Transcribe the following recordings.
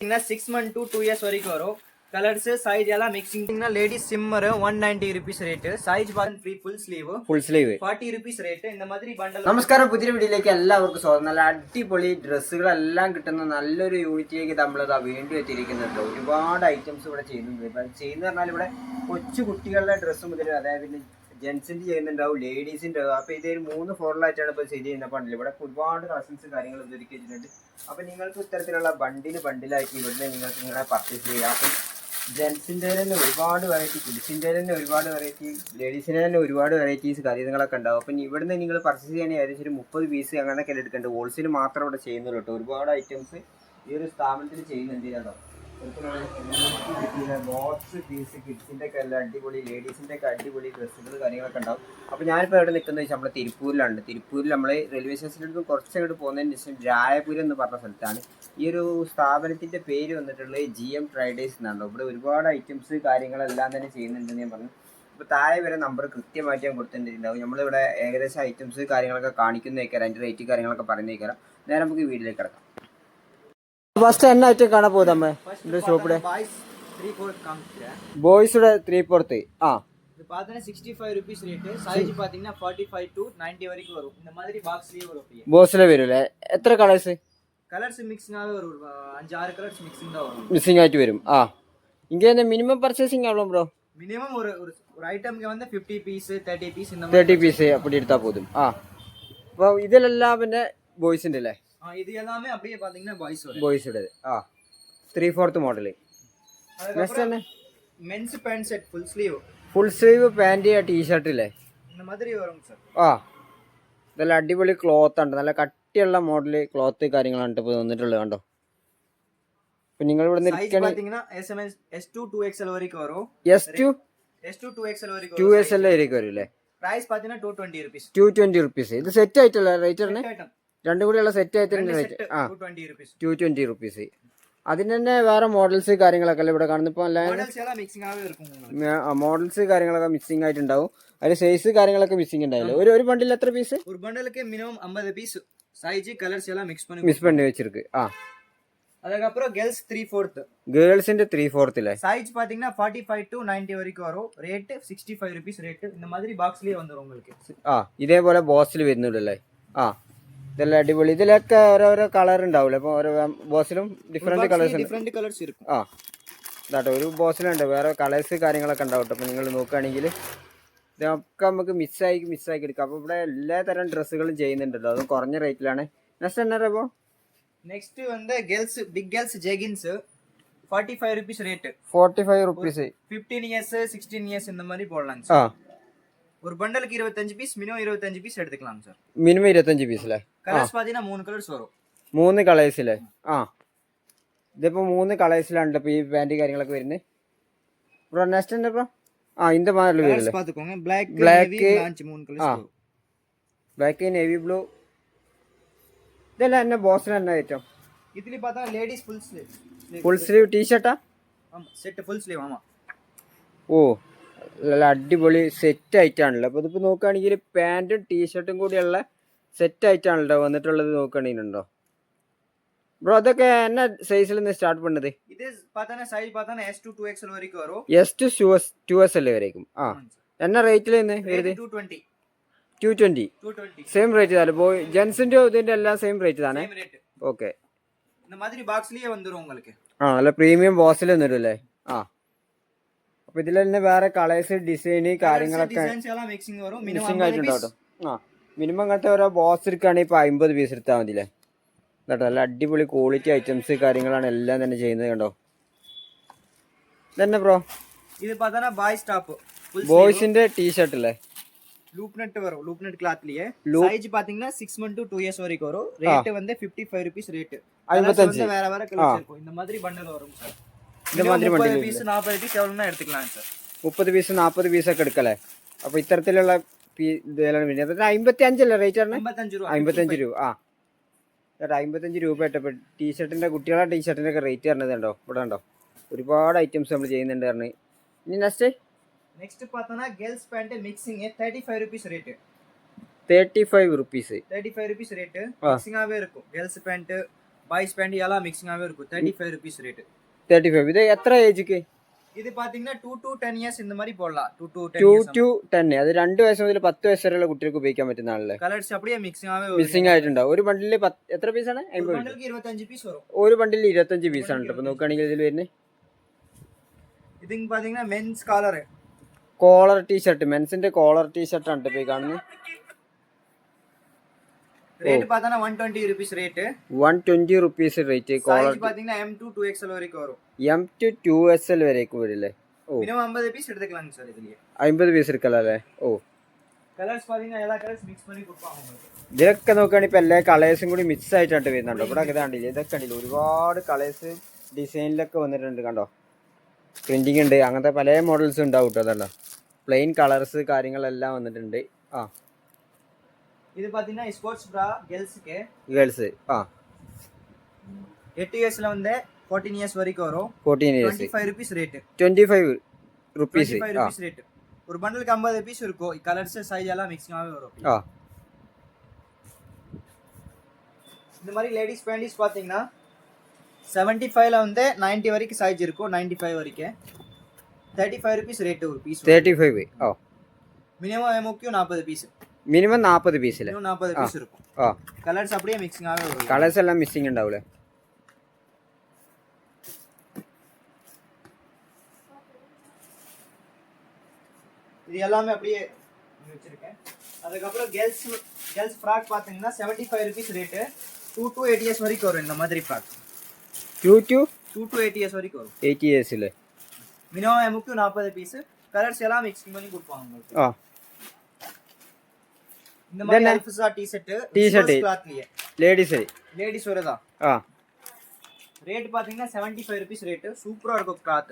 6 months to 2 years வரைக்கும் வரும். Colours size எல்லாம் mixing. Ladies simmer 190 rupees rate. Size free full sleeve 40 rupees rate. இந்த மாதிரி bundle. നമസ്കാരം, പുതിയ വീഡിയോയിലേക്ക് എല്ലാവർക്കും സ്വാഗതം. നല്ല അടിപൊളി ഡ്രസ്സുകളെല്ലാം കിട്ടുന്ന നല്ലൊരു യൂണിറ്റിലേക്ക് നമ്മളത് വീണ്ടും എത്തിയിരിക്കുന്നുണ്ട്. ഒരുപാട് ഐറ്റംസ് ഇവിടെ ചെയ്യുന്നുണ്ട്. ഇപ്പം ചെയ്യുന്ന പറഞ്ഞാൽ ഇവിടെ കൊച്ചു കുട്ടികളുടെ ഡ്രസ്സ് മുതൽ, അതായത് പിന്നെ ജെൻസിൻ്റെ ചെയ്യുന്നുണ്ടാവും, ലേഡീസിൻ്റെ. അപ്പോൾ ഇതൊരു 3 ഫ്ലോറിലായിട്ടാണ് ഇപ്പോൾ സെയിൽ ചെയ്യുന്ന ബണ്ടിൽ. ഇവിടെ ഒരുപാട് കളക്ഷൻസ് കാര്യങ്ങൾ ഒരുക്കി വെച്ചിട്ടുണ്ട്. അപ്പോൾ നിങ്ങൾക്ക് ഇത്തരത്തിലുള്ള ബണ്ടിലാക്കി ഇവിടുന്ന് നിങ്ങൾക്ക് നിങ്ങളെ പർച്ചേസ് ചെയ്യാം. അപ്പം ജെൻസിൻ്റെ തന്നെ ഒരുപാട് വെറൈറ്റി, കിഡ്സിൻ്റെ തന്നെ ഒരുപാട് വെറൈറ്റി, ലേഡീസിൻ്റെ തന്നെ ഒരുപാട് വെറൈറ്റീസ് കാര്യങ്ങളൊക്കെ ഉണ്ടാവും. അപ്പം ഇവിടുന്ന് നിങ്ങൾ പർച്ചേസ് ചെയ്യുകയാണെങ്കിൽ ഏകദേശം ഒരു 30 പീസ് അങ്ങനെയൊക്കെ എടുക്കേണ്ടത്. ഹോൾസെയിൽ മാത്രം ഇവിടെ ചെയ്യുന്നുള്ളൂ കേട്ടോ. ഒരുപാട് ഐറ്റംസ് ഈ ഒരു സ്ഥാപനത്തിൽ ചെയ്യുന്നുണ്ട് കേട്ടോ. ബോക്സ് പീസ്, കിഡ്സിൻ്റെ ഒക്കെ എല്ലാം അടിപൊളി, ലേഡീസിൻ്റെ ഒക്കെ അടിപൊളി ഡ്രസ്സുകൾ കാര്യങ്ങളൊക്കെ ഉണ്ടാവും. അപ്പോൾ ഞാനിപ്പോൾ എവിടെ നിൽക്കുന്നത് വെച്ചാൽ നമ്മൾ തിരുപ്പൂരിലാണ്. തിരുപ്പൂരിൽ നമ്മൾ റെയിൽവേ സ്റ്റേഷനിലേക്ക് കുറച്ചങ്ങോട്ട് പോകുന്നതിന് ശേഷം രായപുരം എന്ന് പറഞ്ഞ സ്ഥലത്താണ്. ഈ ഒരു സ്ഥാപനത്തിൻ്റെ പേര് വന്നിട്ടുള്ളത് GM ട്രേഡേഴ്സ് എന്നാണല്ലോ. ഇവിടെ ഒരുപാട് ഐറ്റംസ് കാര്യങ്ങളെല്ലാം തന്നെ ചെയ്യുന്നുണ്ടെന്ന് ഞാൻ പറഞ്ഞു. അപ്പോൾ താഴെ വരെ നമ്പർ കൃത്യമായിട്ട് ഞാൻ കൊടുത്തിട്ടുണ്ടാവും. നമ്മളിവിടെ ഏകദേശം ഐറ്റംസ് കാര്യങ്ങളൊക്കെ കാണിക്കുന്നേക്കാരം, അതിൻ്റെ റേറ്റ് കാര്യങ്ങളൊക്കെ പറയുന്നേക്കാരം. നേരെ നമുക്ക് വീട്ടിലേക്ക് കിടക്കാം. ഫസ്റ്റ് എന്നെ ഐറ്റം കാണാൻ പോകുന്നമ്മ ഷോപ്പിടെ ബോയ്സുടെ 3/4. ആ, இது பாத்தீங்கன்னா 65 rupees ரேட். சைஸ் பாத்தீங்கன்னா 45 to 90 வரைக்கும் வரும். இந்த மாதிரி பாக்ஸ்லயே வரும். ബോക്സിലെ വരൂല്ലേ? എത്ര കളേഴ്സ്? கலர்ஸ் மிக்சிங்காவே வரும். 5-6 கலர்ஸ் மிக்சிங் தான் வரும். മിസ്സിംഗ് ആയിട്ട് വരും. ആ, ഇങ്ങനെ മിനിമം പർച്ചേസിങ് ആവണം ബ്രോ. மினிமம் ஒரு ஐட்டம்க்கு வந்து 50 பீஸ் 30 பீஸ் இந்த 30 പീസ് அப்படி എടുത്താ പോതും. ആ, അപ്പോൾ ഇതിലെല്ലാം പിന്നെ ബോയ്സിൻ്റെ അല്ലേ? இது எல்லாமே அப்படியே பாத்தீங்கன்னா ബോയ്സുടെ. ആ, 3/4 മോഡൽ. നെക്സ്റ്റ് തന്നെ men's pant set full sleeve pant T shirt ഇല്ലേ? இந்த மாதிரி வரும் சார். ആ, ഇതെല്ലാം അടിപൊളി ക്ലോത്ത് ഉണ്ട്. നല്ല കട്ടിയുള്ള മോഡൽ ക്ലോത്ത് കാര്യങ്ങളാണ് ഇപ്പോൾ വന്നിട്ടുള്ളത്. കണ്ടോ? ഇപ്പം നിങ്ങൾ ഇവിടെ S2 2XL വரைக்கும் வரும். S2 2XL വரைக்கும் 2XL വരെയൊക്കെ വരും അല്ലേ? പ്രൈസ് பாத்தீங்கன்னா 220 rupees. 220 rupees. ഇത് സെറ്റ് ആയിട്ടുള്ള റേറ്റ് ആണ്. രണ്ടും കൂടിയുള്ള സെറ്റ് ആയിട്ട് റേറ്റ്. ആ, 220 rupees. അതിന് തന്നെ വേറെ മോഡൽസ് കാര്യങ്ങളൊക്കെ അല്ലേ ഇവിടെ കാണുന്നത്? ഇപ്പോൾ മോഡൽസ് കാര്യങ്ങളൊക്കെ മിക്സിംഗ് ആയിട്ടുണ്ടാവും. അതിൽ സൈസ് കാര്യങ്ങളൊക്കെ മിക്സിംഗ് ഉണ്ടാവില്ല. ഒരു ബണ്ടിൽ എത്ര പീസ്? ഒരു ബണ്ടിലേക്ക് മിനിമം 50 പീസ്. സൈസ് കളർസ് എല്ലാം മിക്സ് பண்ணி വെച്ചിருக்கு. ആ, அதுக்கப்புறம் கேர்ள்ஸ் 3/4. கேர்ள்ஸ்ന്റെ 3/4 ல சைஸ் பாத்தீங்கன்னா 45 to 90 வரைக்கும் வரும். Rate 65 rupees rate. இந்த மாதிரி பாக்ஸ்லயே வந்துரும் உங்களுக்கு. ആ, ഇതേപോലെ ബോക്സിൽ വരുന്നുണ്ടല്ലേ? ആ, ഇതെല്ലാം അടിപൊളി. ഇതിലൊക്കെ ഓരോരോ കളർ ഉണ്ടാവില്ല? അപ്പോൾ ഓരോ ബോക്സിലും ഡിഫറെന്റ് കളേഴ്സ് ഇരിക്കും. ആ, ഇതാട്ടോ ഒരു ബോക്സിലുണ്ട് വേറെ കളേഴ്സ് കാര്യങ്ങളൊക്കെ ഉണ്ടാവും. അപ്പോൾ നിങ്ങൾ നോക്കുകയാണെങ്കിൽ ഇതൊക്കെ നമുക്ക് മിസ്സാക്കി എടുക്കാം. അപ്പോൾ ഇവിടെ എല്ലാ തരം ഡ്രസ്സുകളും ചെയ്യുന്നുണ്ടല്ലോ, അതും കുറഞ്ഞ റേറ്റിലാണ്. നെക്സ്റ്റ് എന്നാ അപ്പോൾ நெக்ஸ்ட் வந்து girls big girls jeggings 45 rupees rate. 45 rupees. 15 years 16 years இந்த மாதிரி போடலாம் சார். ஆ, ஒரு பண்டலுக்கு 25 பீஸ், மினிமம் 25 பீஸ் எடுத்துக்கலாம் சார். മിനിമം 25 പീസിലെ. கலர்ஸ் பாத்தீங்கன்னா 3 கலர்ஸ் வரும். 3 കളേഴ്സിലെ. ആ, ഇതിപ്പോൾ 3 കളേഴ്സിലാണ് ഇപ്പോൾ ഈ പാൻറ് കാര്യങ്ങളൊക്കെ വരുന്നത്. ബ്രോ നെക്സ്റ്റ് എന്താ ബ്രോ? ആ, இந்த மாதிரி വരില്ലേ? பாத்துக்கோங்க. black லான்ச் 3 கலர்ஸ் வரும். Black, navy blue. ഇതെല്ലാം എന്നെ ബോക്സിൽ തന്നെ ഐറ്റം. ഇതിൽ பார்த்தா ലേഡീസ് ഫുൾ സ്ലീവ് ടീഷർട്ടാ? ആമാ, സെറ്റ് ഫുൾ സ്ലീവ്. ആമാ. ഓ, നല്ല അടിപൊളി സെറ്റ് ആയിട്ടാണല്ലോ. അപ്പോൾ ഇതിപ്പോൾ നോക്കുകയാണെങ്കിൽ പാൻറ്റും ടീഷർട്ടും കൂടിയുള്ള സെറ്റ് ആയിട്ടാണല്ലോ വന്നിട്ടുള്ളത്. നോക്കുകയാണെങ്കിലുണ്ടോ ബ്രോ? അതൊക്കെ എന്നാ സൈസിൽ നിന്ന് സ്റ്റാർട്ട് പണ്ണത്? ഇത് பார்த்தா സൈസ് பார்த்தா S2 2XL വரைக்கும் വരും. S2 2XL വരേക്കും. ആ, എന്നാ റേറ്റിൽ നിന്ന് വരുന്നത്? 220. സെയിം റേറ്റ് തന്നെ. ബോയ് ജെൻസിന്റെ ഇതിന്റെ എല്ലാം സെയിം റേറ്റ് തന്നെ. ഓക്കെ, இந்த மாதிரி பாக்ஸ்லயே வந்துரும் உங்களுக்கு. ആ, നല്ല പ്രീമിയം ബോക്സിൽ വന്നിട്ടല്ലേ? ആ, അപ്പൊ ഇതിൽ തന്നെ വേറെ കളേഴ്സ് ഡിസൈന് കാര്യങ്ങളൊക്കെ മിക്സിംഗ് ആയിട്ടുണ്ടാവും. ആ, മിനിമം അങ്ങനത്തെ ഓരോ ബോക്സ് എടുക്കുകയാണെങ്കിൽ ഇപ്പോൾ 50 പീസ് എടുത്താൽ മതില്ലേ? കേട്ടോ, നല്ല അടിപൊളി ക്വാളിറ്റി ഐറ്റംസ് കാര്യങ്ങളാണ് എല്ലാം തന്നെ ചെയ്യുന്നത്. കണ്ടോ ഇതന്നെ ബ്രോ? ഇത് பார்த்தா பாய்ஸ் டாப் ബോയ്സിന്റെ ടീഷർട്ട് അല്ലേ? லூப் நட் வரும். லூப் நட் கிளாத்லயே. சைஸ் பாத்தீங்கன்னா 6 months to 2 years வரைக்கும் வரும். ரேட் வந்து 55 rupees ரேட். 55 வேற கலர்ஸ் இருக்கும். இந்த மாதிரி பண்டல் வரும் சார். இந்த மாதிரி பண்டல் பீஸ் 40 பீஸ் எவ்வளவுனா எடுத்துக்கலாம் சார். 30 പീസ് 40 പീസ് ഒക്കെ എടുക്കല്ലേ? അപ്പോൾ ഇത്തരത്തിലുള്ള ഇതെല്ലാം വരുന്നത് 55 അല്ലേ റേറ്റ് ആണ്? 55 രൂപ. ആ, 55 രൂപ ഇട്ടപ്പോൾ ടീഷർട്ടിന്റെ, കുട്ടികളുടെ ടീഷർട്ടിന്റെ ഒക്കെ റേറ്റ് പറഞ്ഞത് ഉണ്ടോ? ഇവിടെ ഉണ്ടോ? ഒരുപാട് ഐറ്റംസ് നമ്മൾ ചെയ്യുന്നുണ്ട് പറഞ്ഞു. ഇനി नेक्स्ट பார்த்தா girls pant mixing 35 rupees rate. 35 rupees. 35 rupees rate. மிக்சிங்காவே இருக்கும். गर्ल्स पैंट பாய்ஸ் பேண்ட் எல்லாம் மிக்சிங்காவே இருக்கும் 35 rupees ரேட் 35. இது எത്ര ഏജിക്ക്? இது பாத்தீங்கன்னா 2 to 10 years இந்த மாதிரி போடலாம். 2 to 10 2 years to 10. അത് 2 വയസ്സ് മുതൽ 10 വയസ്സ് വരെയുള്ള കുട്ടികൾക്ക് ഉപയോഗിക്കാൻ പറ്റുന്ന ആളല്ലേ? கலர்ஸ் அப்படியே மிக்சிங்காவே മിസ്സിംഗ് ആയിട്ടുണ്ടാവും. ഒരു ബണ്ടിൽ എത്ര പീസാണ്? 50. ബണ്ടിൽക്ക് 25 പീസ് വരും. ഒരു ബണ്ടിൽ 25 പീസാണ് കേട്ടോ. ഇപ്പൊ നോക്കുകയാണെങ്കിൽ ഇതിൽ വരുന്നത് ഇതിങ് പാത്തീங்கன்னா മെൻസ് കോളർ ടീഷർട്ട്, മെൻസിന്റെ കോളർ ടീഷർട്ട് ആണ് ഇപ്പൊ കാണുന്നത്. ரேட் பார்த்தா 120 rupees rate. 120 rupees rate. Collar பாத்தீங்கன்னா M to 2XL வரைக்கும் வரும். M to 2XL വരേക്കും വരില്ലേ? ഓ மினிமம் 50 பீஸ் எடுத்துக்கலாங்க சார் இதுலயே. 50 പീസ് എടുക്കല്ലേ? ഓ கலர்ஸ் பாத்தீங்கன்னா எல்லா கலர்ஸ் மிக்ஸ் பண்ணி கொடுப்பாங்க உங்களுக்கு. ഇതിലൊക്കെ നോക്കുകയാണെങ്കിൽ ഇപ്പൊ എല്ലാ കളേഴ്സും കൂടി മിക്സ് ആയിട്ടാണ് വരുന്നുണ്ടോ. ഇവിടെ ഇതാണ്ടില്ലേ, ഇതൊക്കെ ഉണ്ടല്ലോ ഒരുപാട് കളേഴ്സ് ഡിസൈനിലൊക്കെ വന്നിട്ടുണ്ട് കണ്ടോ. പ്രിന്റിങ് ഉണ്ട്, അങ്ങനത്തെ പല മോഡൽസ് ഉണ്ടാവും കേട്ടോ. അതല്ലോ പ്ലെയിൻ കളേഴ്സ് കാര്യങ്ങളെല്ലാം വന്നിട്ടുണ്ട്. ആ இது பாத்தீங்கன்னா ஸ்போர்ட்ஸ் bra கேர்ள்ஸ்க்கு. ഗേൾസ് 8 இயர்ஸ்ல வந்து 14 இயர்ஸ் வரைக்கும் வரும். 14 years 25 rupees rate. 25 rupees. 25 rupees rate. ஒரு பண்டலுக்கு 50 பீஸ் இருக்கும். கலர்ஸ் சைஸ் எல்லாம் மிக்சிங்காவே வரும். ஆ இந்த மாதிரி லேடிஸ் பேண்டிஸ் பாத்தீங்கன்னா 75 ல வந்து 90 வரைக்கும் சைஸ் இருக்கும். 95 வரைக்கும் 35 rupees ரேட் ஒரு பீஸ். 35. ഓ மினிமம் எம்ஓக்யூ 40 பீஸ். മിനിമം 40 പീസിലെ 40 பீஸ் இருக்கும். ആ கலர்ஸ் அப்படியே மிக்சிங்காவே வரும். കളേഴ്സ് എല്ലാം മിസ്സിംഗ് ഉണ്ടാവൂലേ? இது எல்லாமே அப்படியே வச்சிருக்கேன். அதுக்கப்புறம் கேர்ள்ஸ் ஃப்ராக் பாத்தீங்கன்னா 75 rupees ரேட். 2 to 8 years வரைக்கும் வரும் இந்த மாதிரி ஃப்ராக். 2 to 8 years வரைக்கும் வரும். 8 yearsലെ மினிமம் எம்ஓக்யூ 40 பீஸ். கலர்ஸ் எல்லாம் மிக்சிங் பண்ணி கொடுப்பாங்க உங்களுக்கு. ആ இந்த மாதிரி அல்ஃபஸா டி-ஷர்ட் கிளாத்லயே லேடிஸ் வரதா. ஆ ரேட் பாத்தீங்கன்னா 75 rupees ரேட். சூப்பரா இருக்கும் கிளாத்.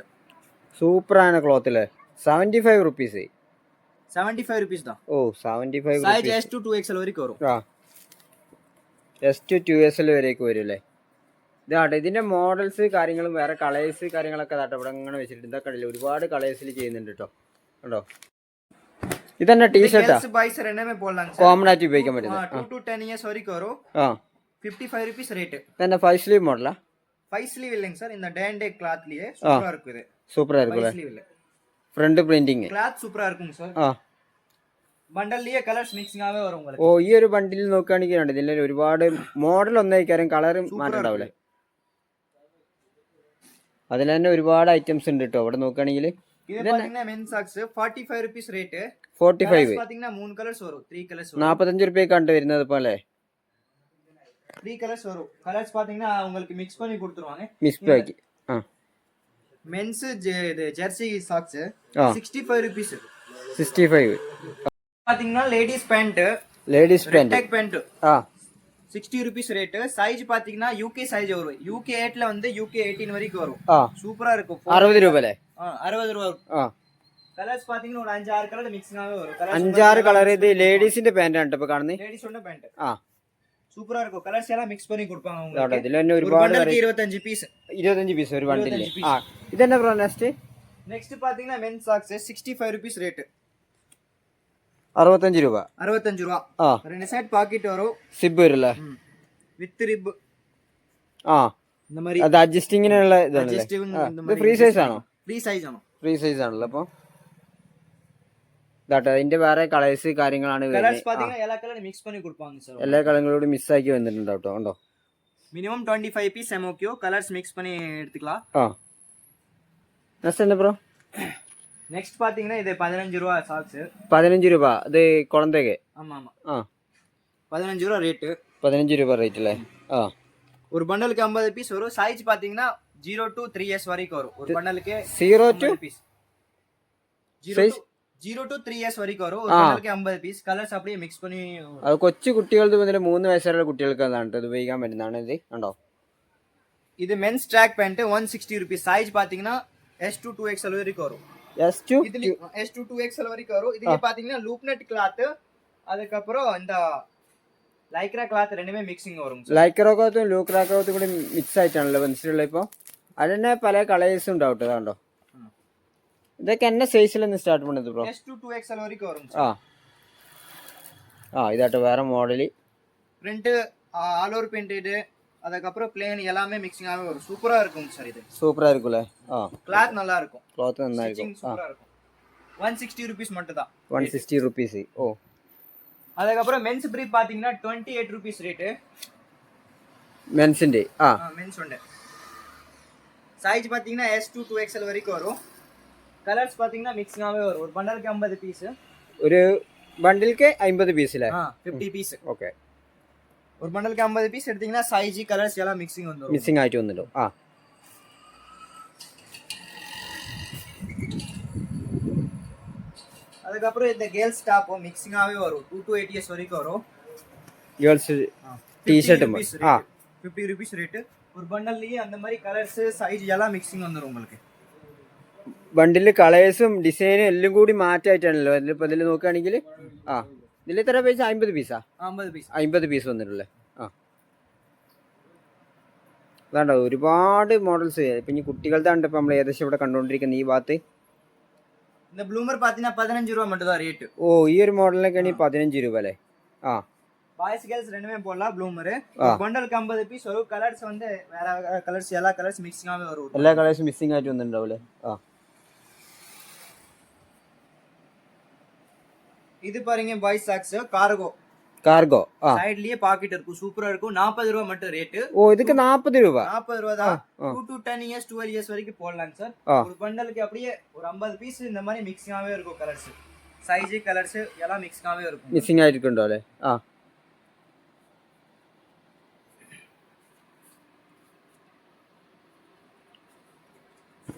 സൂപ്പറാണ് ക്ലോത്ത് അല്ലേ? 75 rupees. 75 rupees தான். ഓ 75 size rupees. S to 2XL വரைக்கும் വരും. ആ S to 2XL വരേക്ക് വരും അല്ലേ? ഇതാട്ടെ ഇതിന്റെ മോഡൽസ് കാര്യങ്ങളും വേറെ കളേഴ്സ് കാര്യങ്ങളൊക്കെ അതാട്ടെ ഇവിടെ അങ്ങനെ വെച്ചിട്ടുണ്ട്. ഇതൊക്കെ ഉണ്ടല്ലോ ഒരുപാട് കളേഴ്സിൽ ചെയ്യുന്നുണ്ട് കേട്ടോ. കണ്ടോ ഇതന്നെ ടീഷർട്ടാ. ഗേൾസ് ബോയ്സ് രണ്ടുമേ പോടலாம் സാർ. കോമൺ ആയിട്ട് ഉപയോഗിക്കാൻ പറ്റുന്ന 2 to 10 years വரைக்கும் வரும். ആ 55 rupees ரேட். ഇതന്നെ 5 sleeve മോഡലാ? 5 sleeve இல்லைங்க சார். இந்த டே அண்ட் டே கிளாத்லயே சூப்பரா இருக்கும் இது. സൂപ്പറാ இருக்கும் 5 അല്ലേ? sleeve இல்ல. ഫ്രണ്ട് പ്രിന്റിങ് கிளாத் சூப்பரா இருக்குங்க சார். ആ ബണ്ടലിലെ കളർസ് മിക്സിംഗാவே വരും உங்களுக்கு. ഓ ഈ ഒരു ബണ്ടിൽ നോക്കുകയാണെങ്കിൽ ഉണ്ട് ഇതിൽ ഒരുപാട് മോഡൽ ഒന്നായിക്കാരും കളർ മാറ്റണ്ടാവില്ലേ? അതിൽ തന്നെ ഒരുപാട് ഐറ്റംസ് ഉണ്ട് കേട്ടോ. ഇവിടെ നോക്കുകയാണെങ്കിൽ இது பாத்தீங்கன்னா மென் சாக்ஸ் 45 rupees ரேட். 45 பாத்தீங்கன்னா 3 கலர்ஸ் வரும். 3 கலர்ஸ் வரும். 45 രൂപയ്ക്ക് കണ്ടു വരുന്നത് പോലെ 3 கலர்ஸ் வரும். கலர்ஸ் பாத்தீங்கன்னா உங்களுக்கு மிக்ஸ் பண்ணி கொடுத்துருவாங்க. Mix pack. ആ மென்ஸ் ஜெர்சி சாக்ஸ் ആ 65 rupees. 65. பாத்தீங்கன்னா ladies pant ladies pant. Tech pant ആ 60 rupees ரேட். சைஸ் பாத்தீங்கன்னா UK சைஸ் வரும். UK 8 ல வந்து UK 18 வரைக்கும் வரும். ആ சூப்பரா இருக்கும். 60 രൂപ അല്ലേ? 60 ரூபாய் வரும். ആ கலர்ஸ் பாத்தீங்கன்னா ஒரு 5-6 கலர் மிக்சிங்காவே வரும். 5-6 കളർ. ഇത് ലേഡീസിന്റെ പാന്റ് ആണ് ഇപ്പൊ കാണുന്നത്. லேடிஸோட பேண்ட் ആ சூப்பரா இருக்கும். கலர்ஸ் எல்லாம் மிக்ஸ் பண்ணி கொடுப்பாங்க ഇതാട്ടെ உங்களுக்கு. ഇതിൽ തന്നെ ஒரு ഒരുപാട് பண்டலுக்கு 25 பீஸ். 25 പീസ് ഒരു ബണ്ടില്. 25 piece. ആ ഇതന്നെ ബ്രോ നെക്സ്റ്റ് நெக்ஸ்ட் பாத்தீங்கன்னா மென் சாக்ஸ் 65 rupees ரேட். 65 രൂപ. 65 ரூபாய். ആ ரெண்டு செட் பாக்கெட் வரும் സിബ് വരില്ലേ? With rib. ആ இந்த மாதிரி അത് അഡ്ജസ്റ്റിങ്ങിനുള്ള ഇതാണല്ലേ? adjustive இந்த ഇത് மாதிரி ഫ്രീ സൈസ് ആണോ? ஃப்ரீ சைஸ் ஆனோ. ഫ്രീ സൈസ് ആണല്ലോ. അപ്പൊ ഇതാട്ടെ അതിന്റെ വേറെ കളേഴ്സ് കാര്യങ്ങളാണ് கலர்ஸ் വരുന്നത്. பாத்தீங்கன்னா எல்லா கலரும் மிக்ஸ் பண்ணி கொடுப்பாங்க சார். എല്ലാ കളറുകളോടും മിസ്സാക്കി വന്നിട്ടുണ്ട് കേട്ടോ. കണ്ടോ minimum 25 piece MOQ. Colours mix பண்ணி எடுத்துக்கலாம். ആ നെക്സ്റ്റ് എന്താ ബ്രോ? நெக்ஸ்ட் பாத்தீங்கன்னா இது 15 ரூபாய் சாக்ஸ். 15 രൂപ. അത് കുളന്തേക്ക്. ஆமா ஆமா ആ 15 ரூபாய் ரேட். 15 രൂപ റേറ്റ് അല്ലേ? ആ ஒரு பண்டலுக்கு 50 பீஸ் வரும். சைஸ் பாத்தீங்கன்னா 0 to 3 years வரைக்கும் வரும். ஒரு பண்டலுக்கு 0 to piece. size 0 to 3 years வரைக்கும் வரும். ஒரு பண்டலுக்கு 50 பீஸ். கலர்ஸ் அப்படியே மிக்ஸ் பண்ணி അത് കൊച്ചു കുട്ടികൾക്ക് മുതൽ 3 വയസ്സുള്ള കുട്ടികൾക്ക് അതാണ് ഇത് ഉപയോഗിക്കാൻ പറ്റുന്നതാണ്. ഇത് കണ്ടോ இது men's track pant 160 rupees. Size பாத்தீங்கன்னா S to 2XL வரைக்கும் வரும். S2 இதுல S to 2XL வரைக்கும் வரும். இதுல பாத்தீங்கன்னா லூப் நட் கிளாத், அதுக்கு அப்புறம் இந்த லைக்ரா கிளாத் ரெண்டுமே மிக்சிங் வரும். ലൈക്രോക്കകത്തും ലൂക്രാക്കകത്തും കൂടി മിക്സ് ആയിട്ടാണല്ലോ മനസ്സിലുള്ള. ഇപ്പോൾ അതിന് പല കളേഴ്സും ഉണ്ടാവും കേട്ടോ. കണ്ടോ ഇതൊക്കെ എന്നെ സൈസിൽ നിന്ന് സ്റ്റാർട്ട് പണത് ബ്രോ? S to 2XL வரைக்கும் வரும். ആ ആ ഇതാട്ടോ വേറെ model. Print all over printed அதுக்கப்புறம் பிளேன் எல்லாமே மிக்சிங்காவே வரும். சூப்பரா இருக்கும் சார். இது சூப்பரா இருக்குல்ல. கிளாத் நல்லா இருக்கும். கிளாத் நல்லா ஸ்டிச்சிங் இருக்கும். சூப்பரா இருக்கும். 160 rupees மட்டும் தான். 160 rupees. அதுக்கப்புறம் மென்ஸ் பிரீப் பாத்தீங்கன்னா 28 rupees ரேட்டு. மென்ஸ்ന്റെ மென்ஸ் ഉണ്ട്. சைஸ் பாத்தீங்கன்னா S2 2XL வரைக்கும் வரும். கலர்ஸ் பாத்தீங்கன்னா மிக்சிங்காவே வரும். ஒரு பண்டலுக்கு 50 பீஸ். ഒരു ബണ്ടിൽക്ക് 50 പീസ് അല്ലേ? 50 പീസ്. ഓക്കെ. ஒரு பண்டலுக்கு 50 பீஸ் எடுத்தீங்கன்னா சைஸ் கலர்ஸ் எல்லாம் மிக்சிங் வந்துரும். മിക്സിംഗ് ആയിട്ട് വന്നല്ലോ. அதுக்கப்புறம் இந்த கேர்ள்ஸ் டாப் மிக்சிங்காவே வரும். 2 to 8 years வரைக்கும் வரும். Girls T-shirt 50 rupees rate. ஒரு பண்டல்லயே அந்த மாதிரி கலர்ஸ் சைஸ் எல்லாம் மிக்சிங் வந்துரும் உங்களுக்கு. ബണ്ടില് കളേഴ്സും ഡിസൈനും എല്ലാം കൂടി മാറ്റായിട്ടാണല്ലോ. ഇപ്പൊ ഇതിൽ നോക്കുകയാണെങ്കിൽ ഇതിൽ എത്ര പൈസ? 50 പീസാ? 50 പീസ്. 50 പീസ് വന്നിട്ടുള്ളേ. അതാണ്ടോ ഒരുപാട് മോഡൽസ്. ഇപ്പൊ ഇനി കുട്ടികളുടെ ഉണ്ട്. ഇപ്പൊ നമ്മൾ ഏകദേശം ഇവിടെ കണ്ടുകൊണ്ടിരിക്കുന്ന ഈ ഭാഗത്ത് இந்த ப்ளூமர் பாத்தீங்கன்னா 15 ரூபாய் மட்டும் தான் ரேட். ഈ ഒരു മോഡലിനൊക്കെ 15 രൂപ അല്ലേ? பாய்ஸ் கேர்ள்ஸ் ரெண்டுமே போடலாம். ப்ளூமர் பண்டலுக்கு 50 பீஸ் வரும். கலர்ஸ் வந்து வேற கலர்ஸ் எல்லா கலர்ஸ் மிக்சிங்காவே வரும். എല്ലാ കളേഴ്സും മിക്സിംഗ് ആയിട്ട് വന്നിട്ടുണ്ടാവില്ലേ? இது பாருங்க பாய்ஸ் சாக்ஸ் கார்கோ. കാർഗോ சைடுலயே பாக்கெட் இருக்கும். சூப்பரா இருக்கும். 40 ரூபாய் மட்டும் ரேட். ഇതൊക്കെ 40 രൂപ. 40 ரூபாய் தான். 2 to 10 years 12 years வரைக்கும் போடலாம் சார். ஒரு பண்டலுக்கு அப்படியே ஒரு 50 பீஸ் இந்த மாதிரி மிக்சிங்காவே இருக்கும். கலர்ஸ் சைஸ் கலர்ஸ் எல்லாம் மிக்சிங்காவே இருக்கும். മിക്സിംഗ് ആയിട്ടുണ്ടോ അല്ലേ?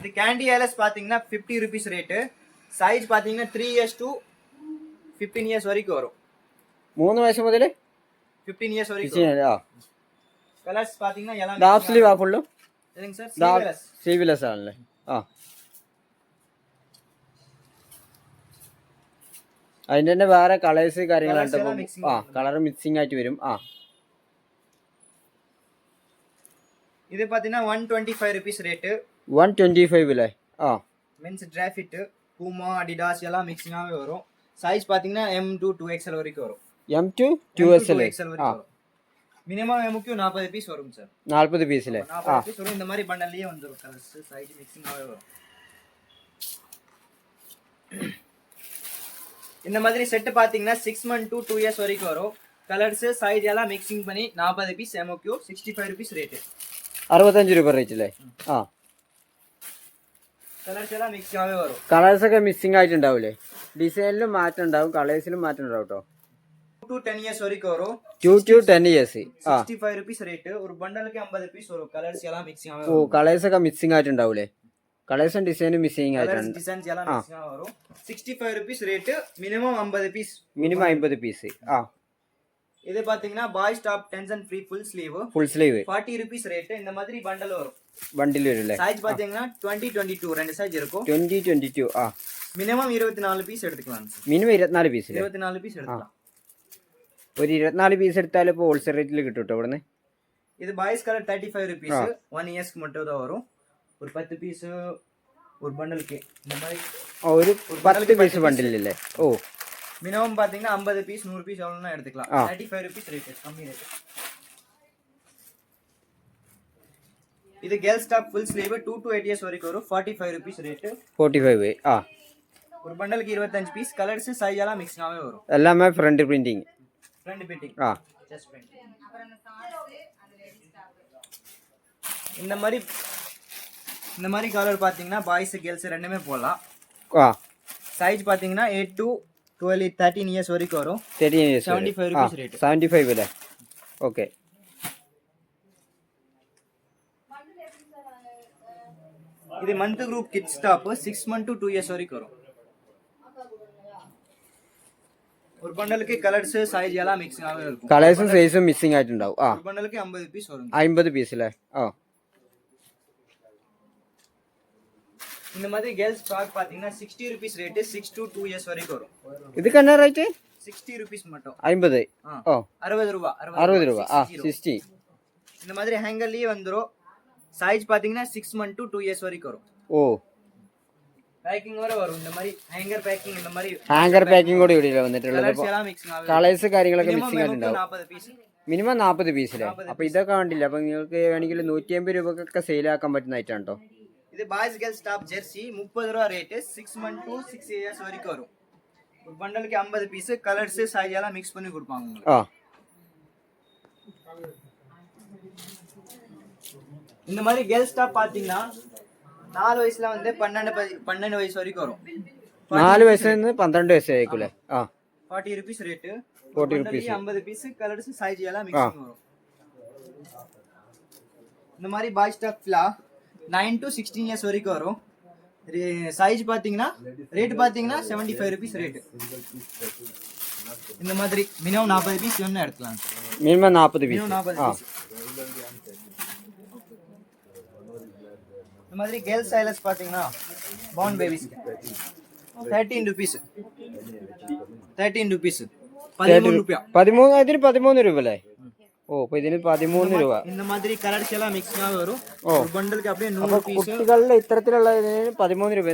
இது கேண்டி ஏலஸ் பாத்தீங்கன்னா 50 rupees ரேட். சைஸ் பாத்தீங்கன்னா 3 years to 15 years வரைக்கும் வரும். 3 വയസ്സ് മുതൽ 15 years வரைக்கும். கலர்ஸ் பாத்தீங்கன்னா எல்லாம் ഹാഫ് സ്ലീവ് ഫുള്ള്. சரிங்க சார். ஸ்லீவ்லெஸ். സ്ലീവ്ലെസ് ആണല്ലേ? അതിന്റെ തന്നെ വേറെ കളേഴ്സ് കാര്യങ്ങളായിട്ട് കളർ മിക്സിംഗ് ആയിട്ട് വരും. இது பாத்தீங்கன்னா 125 rupees ரேட். 125 അല്ലേ? மென்ஸ் டிராஃபிட், பூமா, அடிடாஸ் எல்லாம் மிக்சிங்காவே வரும். சைஸ் பாத்தீங்கன்னா M2 2XL வரைக்கும் வரும். M2 2XL வரைக்கும் வரும். மினிமம் MQ 40 பீஸ் வரும் சார். 40 பீஸ்ல 40 பீஸ் வரும். இந்த மாதிரி பண்டல்லயே வந்துரும். கலர்ஸ் சைஸ் மிக்சிங்காவே வரும். இந்த மாதிரி செட் பாத்தீங்கன்னா 6 month to 2 years வரைக்கும் வரும். கலர்ஸ் சைஸ் எல்லாம் மிக்சிங் பண்ணி 40 பீஸ் MQ 65 rupees ரேட். 65 രൂപ റേറ്റ് അല്ലേ? കളേഴ്സ് എല്ലാം മിക്സിംഗാവേ വരും. കളേഴ്സ് ഒക്കെ മിക്സിംഗ് ആയിട്ടുണ്ടാവില്ലേ? ഡിസൈനിലും മാറ്റം ഉണ്ടാവും, കളേഴ്സിലും മാറ്റം ഉണ്ടാവും കേട്ടോ. 2 to 10 years வரைக்கும் வரும். 2 to 10 years 65 rupees ரேட். ஒரு பண்டலுக்கு 50 பீஸ் வரும். கலர்ஸ் எல்லாம் மிக்சிங்காவே വരും. കളേഴ്സ് ഒക്കെ മിക്സിംഗ് ആയിട്ടുണ്ടാവില്ലേ? കളേഴ്സും ഡിസൈനും മിക്സിംഗ് ആയിട്ടുണ്ട്. ഡിസൈൻസ് എല്ലാം മിക്സിംഗാ വരും. 65 rupees rate. Minimum 50 piece. Minimum 50 piece. இது பாத்தீங்கன்னா boys top tension free full sleeve 40 rupees rate. இந்த மாதிரி பண்டல் வரும். பண்டில் வரும்ல. சைஸ் பாத்தீங்கன்னா 20 22 ரெண்டு சைஸ் இருக்கும். 20 22 மினிமம் 24 பீஸ் எடுத்துக்கலாம். Minimum 24 piece. 24 പീസ് എടുക്കാം. ഒരു 24 പീസ് എടുത്താൽ ഇപ്പോൾ ഹോൾസെയിൽ റേറ്റിൽ കിട്ടും കേട്ടോ ഇവിടുന്ന്. இது பாய்ஸ் கலர் 35 rupees. 1 years மட்டும் தான் வரும். ஒரு 10 பீஸ் ஒரு பண்டலுக்கு இந்த மாதிரி ഒരു 10 പീസ് ബണ്ടിലല്ലേ? மினிமம் பாத்தீங்கன்னா 50 பீஸ் 100 பீஸ் எவ்வளவுனா எடுத்துக்கலாம். 35 rupees ரேட். கம்மி ரேட். இது girls top full sleeve 2 to 8 years வரைக்கும் வரும். 45 rupees ரேட். 45 ஒரு பண்டலுக்கு 25 பீஸ். கலர்ஸ் சைஸ் எல்லாம் மிக்சிங்காவே வரும். எல்லாமே front printing. Front printing. Just printing. இந்த மாதிரி கலர் பாத்தீங்கன்னா பாய்ஸ் கேர்ள்ஸ் ரெண்டுமே போடலாம். சைஸ் பாத்தீங்கன்னா 8 to 12 13 years வரைக்கும் வரும். 13 years 75 rupees ரேட். 75 അല്ലേ? ഓക്കേ. இது month group kids top 6 month to 2 years வரைக்கும் வரும். ஒரு பண்டலுக்கு கலர்ஸ் சைஸ் எல்லாம் மிக்சிங்காவே இருக்கும். കളേഴ്സും സൈസും മിക്സിംഗ് ആയിട്ടുണ്ടാവും. ஒரு பண்டலுக்கு 50 பீஸ் வரும். 50 പീസ് അല്ലേ? இந்த மாதிரி கேர்ள்ஸ் ஃப்ராக் பாத்தீங்கன்னா 60 rupees ரேட். 6 to 2 years வரைக்கும் வரும். இதுக்கு என்ன ரேட்? 60 rupees மட்டும். 50. 60 ரூபாய். 60 ரூபாய். 60. இந்த மாதிரி ஹேங்கர்லயே வந்துரும். சைஸ் பாத்தீங்கன்னா 6 month to 2 years வரைக்கும் வரும். பேக்கிங் வர வரும் இந்த மாதிரி ஹேங்கர் பேக்கிங் இந்த மாதிரி ഹാങ്കർ പാക്കിംഗ് കൂടി ഇവിടെ വന്നിട്ടുള്ളത്. கலர்ஸ் எல்லாம் மிக்சிங் ஆகும். കളേഴ്സ് കാര്യങ്ങളൊക്കെ மினிமம் മിക്സിംഗ് ആയിട്ടുണ്ടാവും. 40 പീസ്. മിനിമം 40 പീസിലെ. അപ്പൊ ഇതൊക്കെ കണ്ടില്ല. അപ്പൊ നിങ്ങൾക്ക് വേണമെങ്കിൽ 150 രൂപക്കൊക്കെ സെയിലാക്കാൻ പറ്റുന്ന ഐറ്റം കേട്ടോ. இது பாய்ஸ் கேர்ள்ஸ் டாப் ஜெர்சி 30 ரூபாய் ரேட். 6 months to 6 years வரைக்கும் வரும். ஒரு பண்டலுக்கு 50 பீஸ். கலர்ஸ் சைஸ் எல்லாம் மிக்ஸ் பண்ணி கொடுப்பாங்க உங்களுக்கு. இந்த மாதிரி கேர்ள்ஸ் டாப் பாத்தீங்கன்னா 4 வயசுல வந்து 12 வயசு வரைக்கும் வரும். 4 വയസ്സിൽ നിന്ന് 12 വയസ്സ് ആയിരിക്കും. 40 rupees rate. 40 rupees. 50 piece. Colours size எல்லாம் மிக்ஸ் வரும். இந்த மாதிரி பாய்ஸ் டாப் ஃபிளா 9 to 16 years வரைக்கும் வரும். சைஸ் பாத்தீங்கன்னா ரேட் பாத்தீங்கன்னா 75 rupees ரேட். இந்த மாதிரி மினிமம் 40 பீஸ் வேணா எடுக்கலாம். Minimum 40 piece. Minimum 40 piece. இந்த மாதிரி கேர்ள்ஸ் ஸ்டைலஸ் பாத்தீங்கன்னா பார்ன் பேபிஸ் 13 rupees. 13 rupees. 13 ரூபாய். 13 രൂപ അല്ലേ? ഓ, അപ്പൊ ഇതിന് 13 രൂപ. இந்த மாதிரி கலர்ஸ் எல்லாம் மிக்ஸ் ஆக வரும். ஒரு பண்டலுக்கு அப்படியே 100 பீஸ். കുട്ടികളുടെ ഇത്തരത്തിലുള്ള ഇതിന് 13 രൂപ.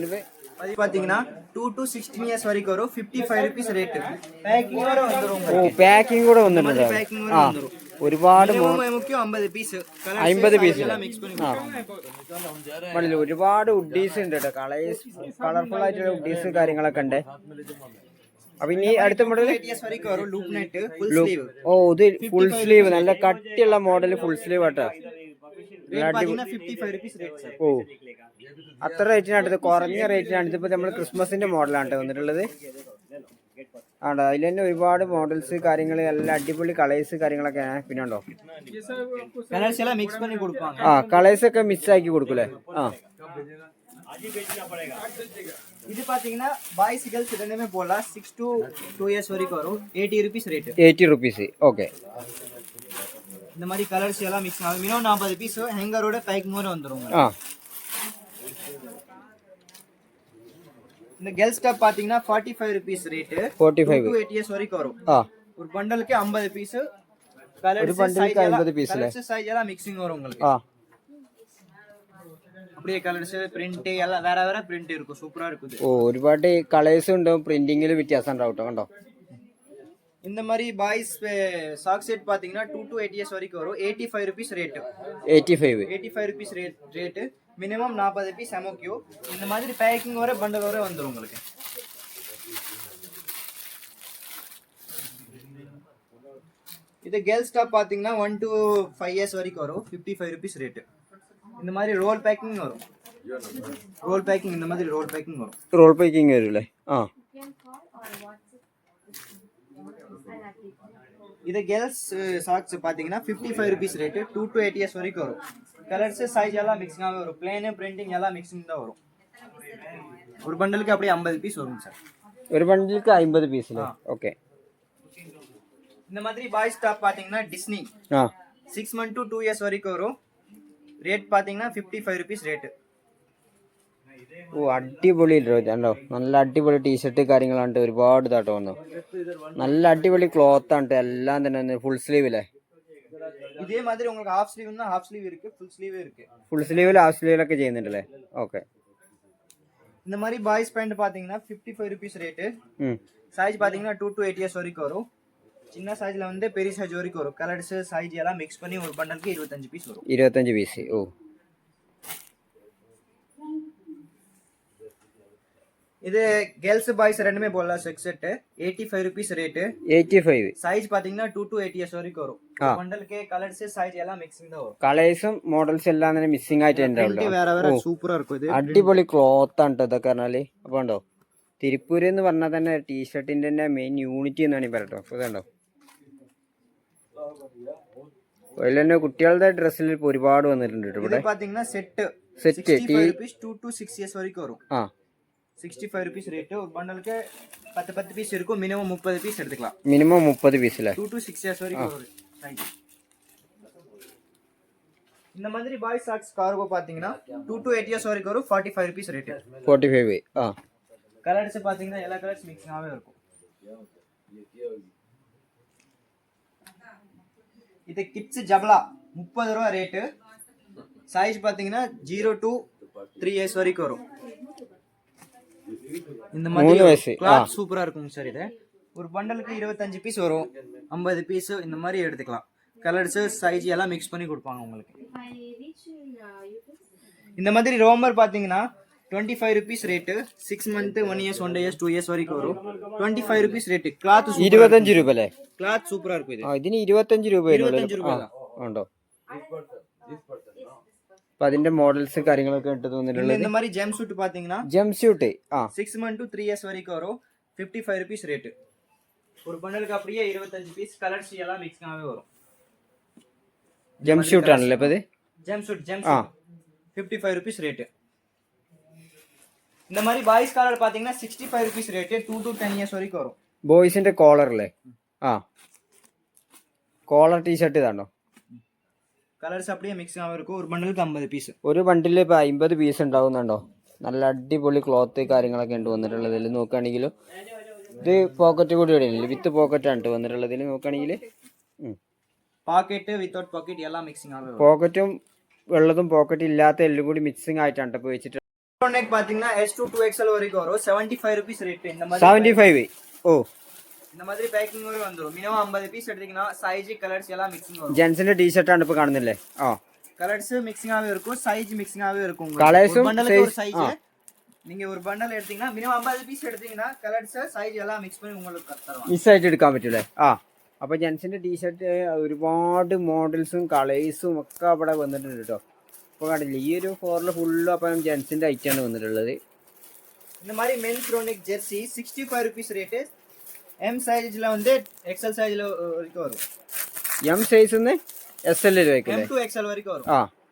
அது பாத்தீங்கன்னா 2 to 16 years வரைக்கும் வரும். 55 rupees ரேட். பேக்கிங் வர வந்துரும். ഓ, പാക്കിംഗ് കൂടെ വന്നിട്ടുണ്ട്. பேக்கிங் வர வந்துரும். ഒരുപാട് മുഖ്യം 50 പീസ്. 50 പീസ്. മിക്സ് பண்ணி ഒരുപാട് ഉഡീസ് ഉണ്ട് കേട്ടോ. കളർഫുൾ ആയിട്ടുള്ള ഉഡീസ് കാര്യങ്ങളൊക്കെ ഉണ്ട്. അപ്പൊ ഇനി അടുത്ത മോഡൽ വரைக்கும் வரும். Loop net full sleeve. ഓ, ഇത് ഫുൾ സ്ലീവ്. നല്ല കട്ടിയുള്ള മോഡൽ ഫുൾ സ്ലീവ് ആട്ടോ. 55 rupees റേറ്റ് സർ. ഓ, അത്ര റേറ്റിനടുത്ത് കുറഞ്ഞ റേറ്റിനാണ്. ഇതിപ്പോ നമ്മൾ ക്രിസ്മസിന്റെ മോഡലാണ് വന്നിട്ടുള്ളത്. ആണ്ടോ, അതിൽ തന്നെ ഒരുപാട് മോഡൽസ് കാര്യങ്ങൾ എല്ലാം അടിപൊളി കളേഴ്സ് കാര്യങ്ങളൊക്കെ പിന്നെ ഉണ്ടോ. കളേഴ്സ് എല്ലാം മിക്സ് பண்ணி കൊടുப்பாங்க. കളേഴ്സ് ഒക്കെ മിക്സ് ആക്കി കൊടുക്കൂലേ. இது பாத்தீங்கன்னா பாய்ஸ் கேர்ள்ஸ் ரெண்டுமே போடலாம். 6 to 2 years வரைக்கும் வரும். 80 rupees ரேட். 80 rupees. ஓகே. இந்த மாதிரி கலர்ஸ் எல்லாம் மிக்ஸ் ஆகும். Minimum 40 piece. ஹேங்கரோட பேக்கிங் வர வந்துரும். இந்த கேர்ள்ஸ் டாப் பாத்தீங்கன்னா 45 rupees ரேட். 45 to 8 years வரைக்கும் வரும். ஒரு பண்டலுக்கு 50 பீஸ். ഒരു கலர்ஸ் ബണ്ടിലേക്ക് 50 പീസ്. சைஸ் எல்லாம் மிக்சிங் வரும் உங்களுக்கு. அப்படியே கலர்ஸ் பிரிண்ட் எல்லாம் வேற வேற பிரிண்ட் இருக்கும். சூப்பரா இருக்குது. ഓ, ഒരുപാട് കളേഴ്സ് ഉണ്ടാവും. പ്രിന്റിംഗിൽ വ്യത്യാസം ഉണ്ടാവും കേട്ടോ. കണ്ടോ, இந்த மாதிரி பாய்ஸ் சாக் செட் பாத்தீங்கன்னா 2 to 8 years வரைக்கும் வரும். 85 rupees rate. 85 rupees rate. Minimum 40 piece MOQ. இந்த மாதிரி பேக்கிங் வர பண்டல் வர வந்துரும் உங்களுக்கு. இது கேர்ள்ஸ் டாப் பாத்தீங்கன்னா 1 to 5 years வரைக்கும் வரும். 55 rupees ரேட். இந்த மாதிரி ரோல் பேக்கிங் வரும். ரோல் பேக்கிங் இந்த மாதிரி ரோல் பேக்கிங் வரும். റോൾ പേക്കിംഗ് വരൂല്ലേ. இது கேர்ள்ஸ் சாக்ஸ் பாத்தீங்கன்னா 55 rupees ரேட். 2 to 8 years வரைக்கும் வரும். கலர்ஸ் சைஸ் எல்லாம் மிக்சிங் ஆக வரும். பிளேன் பிரிண்டிங் எல்லாம் மிக்சிங் தான் வரும். ஒரு பண்டலுக்கு அப்படியே 50 பீஸ் வரும் சார். ഒരു ബണ്ടിലേക്ക് 50 പീസില്. ഓക്കെ. இந்த மாதிரி பாய்ஸ் டாப் பாத்தீங்கன்னா டிஸ்னி 6 months to 2 years வரைக்கும் வரும். ரேட் பாத்தீங்கன்னா 55 rupees ரேட். ഓ, അടിപൊളി കണ്ടോ. നല്ല അടിപൊളി ടീഷർട്ട് കാര്യങ്ങളാണ്. ഒരുപാട് ഇതാട്ടോ വന്നു. നല്ല അടിപൊളി ക്ലോത്ത് ആണ് എല്ലാം തന്നെ. ഫുൾ സ്ലീവിലെ. இதே மாதிரி உங்களுக்கு ஹாஃப் ஸ்லீவ்னா ஹாஃப் ஸ்லீவ் இருக்கு. ஃபுல் ஸ்லீவ் இருக்கு. ഫുൾ സ്ലീവിൽ ഹാഫ് സ്ലീവിലൊക്കെ ചെയ്യുന്നുണ്ടല്ലേ. ഓക്കെ. இந்த மாதிரி பாய்ஸ் பேண்ட் பாத்தீங்கன்னா 55 rupees ரேட். சைஸ் பாத்தீங்கன்னா 2 to 8 years வரைக்கும் வரும். சின்ன சைஸ்ல வந்து பெரிய சைஸ் வரைக்கும் வரும். கலர்ஸ் சைஸ் எல்லாம் மிக்ஸ் பண்ணி ஒரு பண்டலுக்கு 25 பீஸ் வரும். 25 പീസ്. ഓ, இது கேர்ள்ஸ் பாய்ஸ் ரெண்டுமே போடலாம். Check set 85 rupees rate. 85. Size பாத்தீங்கன்னா 2 to 8 years வரைக்கும் வரும். பண்டலுக்கு கலர்ஸ் சைஸ் எல்லாம் மிக்சிங் தான் வரும். കളേഴ്സും മോഡൽസും എല്ലാം തന്നെ മിസ്സിംഗ് ആയിട്ടുണ്ടാവുമല്ലോ. வேற വേറെ സൂപ്പറാ இருக்கும் ഇത്. അടിപൊളി ക്ലോത്ത് ആണ് ഇതൊക്കെ പറഞ്ഞാല്. അപ്പൊ ഉണ്ടോ, തിരുപ്പൂര് എന്ന് പറഞ്ഞാൽ തന്നെ ടീഷർട്ടിന്റെ തന്നെ മെയിൻ യൂണിറ്റി എന്നാണ് പറയട്ടോ. അപ്പൊ ഇതുണ്ടോ, അതിൽ തന്നെ കുട്ടികളുടെ ഡ്രസ്സിൽ ഇപ്പൊ ഒരുപാട് വന്നിട്ടുണ്ട് ഇവിടെ. பாத்தீங்கன்னா செட் 65 rupees 2 to 6 years வரைக்கும் வரும். 65 rupees ரேட். ஒரு பண்டலுக்கு 10 பீஸ் இருக்கும். மினிமம் 30 பீஸ் எடுத்துக்கலாம். മിനിമം 30 പീസിലെ. 2 to 6 years வரைக்கும் வரும். இந்த மாதிரி பாய்ஸ் சாக்ஸ் கார்கோ பாத்தீங்கன்னா 2 to 8 years வரைக்கும் வரும். 45 rupees ரேட். 45. கலர்ஸ் பாத்தீங்கன்னா எல்லா கலர்ஸ் மிக்சிங் ஆவே இருக்கும். இது கிட்ஸ் ஜபலா 30 ரூபாய் ரேட். சைஸ் பாத்தீங்கன்னா 0 to 3 years வரைக்கும் வரும். இந்த மாதிரி 3 வயசு. கிளாத் சூப்பரா இருக்குங்க சார். இது ஒரு பண்டலுக்கு 25 பீஸ் வரும், 50 பீஸ் இந்த மாதிரி எடுத்துக்கலாம். கலர்ஸ் சைஸ் எல்லாம் மிக்ஸ் பண்ணி கொடுப்பாங்க உங்களுக்கு. இந்த மாதிரி ரோமர் பாத்தீங்கன்னா 25 rupees rate. 6 month 1 years 1 years 2 years வரைக்கும் வரும். 25 rupees ரேட்டு. கிளாத் 25 രൂപ അല്ലേ? கிளாத் சூப்பரா இருக்கும். இது ഇതിന് 25 രൂപ 25 രൂപ ഉണ്ടോ? അപ്പൊ അതിന്റെ മോഡൽസ് കാര്യങ്ങളൊക്കെ ഇട്ട് തോന്നിട്ടുള്ളത്. இந்த மாதிரி ஜெம் சூட் பாத்தீங்கன்னா jump suit 6 month to 3 years வரைக்கும் வரும். 55 rupees ரேட்டு. ஒரு பண்டலுக்கு அப்படியே 25 பீஸ் கலர்ஸ் எல்லாம் மிக்ஸ் ஆவே வரும். ജംപ് സ്യൂട്ട് ആണല്ലേ ഇപ്പൊ ഇത്? Gem suit 55 rupees rate. இந்த மாதிரி பாய்ஸ் காலர் பாத்தீங்கன்னா 65 rupees ரேட்டு. 2 to 10 years வரைக்கும் வரும். ബോയ്സിന്റെ കോളർ അല്ലേ? കോളർ ടീഷർട്ട് ഇതാണോ? കളേഴ്സ് அப்படியே മിക്സ് ആവേ இருக்கும். ഒരു ബണ്ടലുக்கு 50 പീസ്. ഒരു ബണ്ടിൽ ഇപ്പൊ 50 പീസ് ഉണ്ടാവുന്നുണ്ടോ? നല്ല അടിപൊളി ക്ലോത്ത് കാര്യങ്ങളൊക്കെ ഉണ്ട് വന്നിട്ടുള്ളത്. ഇതിൽ നോക്കുകയാണെങ്കിൽ ഇത് പോക്കറ്റ് കൂടി ഇടയില്ല, വിത്ത് പോക്കറ്റ് ആണ് വന്നിട്ടുള്ളത്. ഇതിൽ നോക്കുകയാണെങ്കിൽ പാക്കറ്റ് വിത്തൗട്ട് പോക്കറ്റ് എല്ലാം മിക്സിംഗ് ആവേ. പോക്കറ്റും വെള്ളതും പോക്കറ്റ് ഇല്ലാത്ത എല്ലാം കൂടി മിക്സിംഗ് ആയിട്ടാണ് ഇപ്പൊ വെച്ചിട്ട്. നെക്ക് பாத்தீங்கன்னா S2 2XL வரைக்கும் வரும். 75 rupees ரேட். இந்த மாதிரி 75. ஓ, இந்த மாதிரி பேக்கிங் வரை வந்துரும். மினிமம் 50 பீஸ் எடுத்தீங்கன்னா சைஸ் கலர்ஸ் எல்லாம் மிக்சிங் வரும். ജെൻസിന്റെ ടീഷർട്ട് ആണ് ഇപ്പൊ കാണുന്നില്ലേ? கலர்ஸ் மிக்சிங் ஆவே இருக்கும், சைஸ் மிக்சிங் ஆவே இருக்கும். കളേഴ്സും பண்டலுக்கு ஒரு சைஸ். நீங்க ஒரு பண்டல் எடுத்தீங்கன்னா மினிமம் 50 பீஸ் எடுத்தீங்கன்னா கலர்ஸ் சைஸ் எல்லாம் മിക്സ് பண்ணி உங்களுக்கு தருவாங்க. മിസ്സായിട്ട് എടുക്കാൻ പറ്റൂലേ? അപ്പൊ ജെൻസിന്റെ ടീഷർട്ട് ഒരുപാട് മോഡൽസും കളേഴ്സും ഒക്കെ അവിടെ വന്നിട്ടുണ്ട് കേട്ടോ. ഇപ്പൊ കണ്ടില്ല, ഈ ഒരു ഫ്ലോറിൽ ഫുള്ള് അപ്പം ജെൻസിന്റെ ഐറ്റാണ് വന്നിട്ടുള്ളത്. இந்த மாதிரி மென்ஸ் ரோனிக் ஜெர்சி 65 rupees ரேட். M சைஸ்ல வந்து XL சைஸ்ல வரைக்கும் வரும். M സൈസ് SL വയ്ക്കില്ലേ? M to XL വரைக்கும் വരും.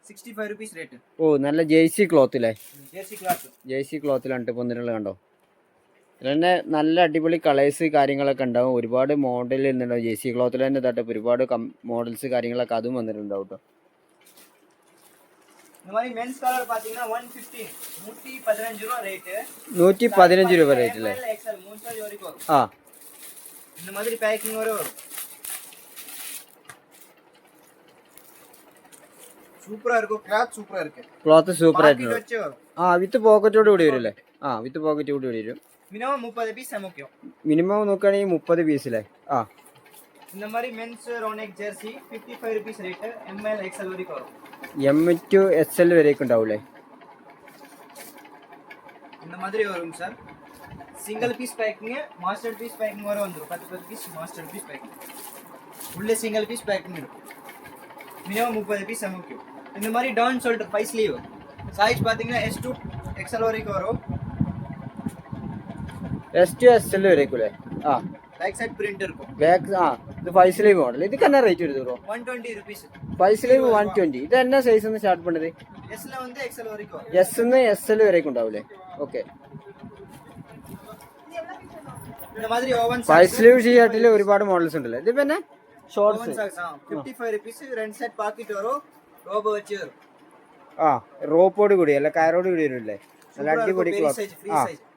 65 rupees ரேட். ഓ, നല്ല ജേഴ്സി ക്ലോത്തില്ലേ? Jersey cloth. ജേഴ്സി ക്ലോത്തിലാണ് വന്നിട്ടുള്ളത്. കണ്ടോ, ഇതിൽ നല്ല അടിപൊളി കളേഴ്സ് കാര്യങ്ങളൊക്കെ ഉണ്ടാവും. ഒരുപാട് മോഡൽ ഉണ്ടാവും. ജേഴ്സി ക്ലോത്തിൽ തന്നെ തട്ടപ്പ് ഒരുപാട് മോഡൽസ് കാര്യങ്ങളൊക്കെ അതും വന്നിട്ടുണ്ടാവും കേട്ടോ. இந்த மாதிரி மென்ஸ் காலர் பாத்தீங்கன்னா 115 115 ரூபாய் ரேட். 115 രൂപ റേറ്റ് അല്ലേ? XL 3 சைஸ் வரைக்கும் வரும். இந்த மாதிரி பேக்கிங் வரை வரும். சூப்பரா இருக்கும். கிளாத் சூப்பரா இருக்கு. ക്ലോത്ത് സൂപ്പർ ആയിട്ട് வச்சு வரும். വിത്ത് പോക്കറ്റോട് കൂടി വരും അല്ലേ? വിത്ത് പോക്കറ്റ് കൂടി വരും. மினிமம் 30 பீஸ் நமக்கு. മിനിമം നോക്കുകയാണെങ്കിൽ 30 പീസില്ലേ? இந்த மாதிரி மென்ஸ் ரோனிக் jersey 55 rupees rate. ML XL வரைக்கும் வரும். M to SL വരെയൊക്കെ ഉണ്ടാവൂലേ? இந்த மாதிரி வரும் sir. Single piece packing, master piece packing வரை வந்துரும். 10 பீஸ் மாஸ்டர் பீஸ் பேக்கிங். உள்ளே சிங்கிள் பீஸ் பேக்கிங் இருக்கும். மினிமம் 30 பீஸ் நமக்கு. இந்த மாதிரி டவுன் சொல்லிட்டு 5 ஸ்லீவ். சைஸ் பாத்தீங்கன்னா S2 XL வரைக்கும் வரும். S to SL വരെയൊക്കെ பேக் சைடு பிரிண்ட் இருக்கும். ബാക്ക് ഇത് 5 സ്ലീവ് മോഡൽ. ഇതൊക്കെ എന്നാ റേറ്റ് വരുന്നത് ബ്രോ? 120 rupees. 5 സ്ലീവ് 120. ഇത് എന്നാ സൈസ് ഒന്ന് സ്റ്റാർട്ട് പണ്ടത്? S ல வந்து XL வரைக்கும் வரும். S ന്ന് SL വരെയൊക്കെ ഉണ്ടാവൂലേ? ഓക്കെ. இந்த மாதிரி ஓவன் 5 സ്ലീവ് ഷർട്ടിൽ ഒരുപാട് മോഡൽസ് ഉണ്ടല്ലോ. ഇത് പിന്നെ ഷോർട്സ് 55 rupees. രണ്ട് സെറ്റ് പാക്കറ്റ് വരും. റോബ് വെച്ച് വരും. റോപ്പോട് കൂടി അല്ല, കയറോട് കൂടി വരില്ലേ? നല്ല അടിപൊളി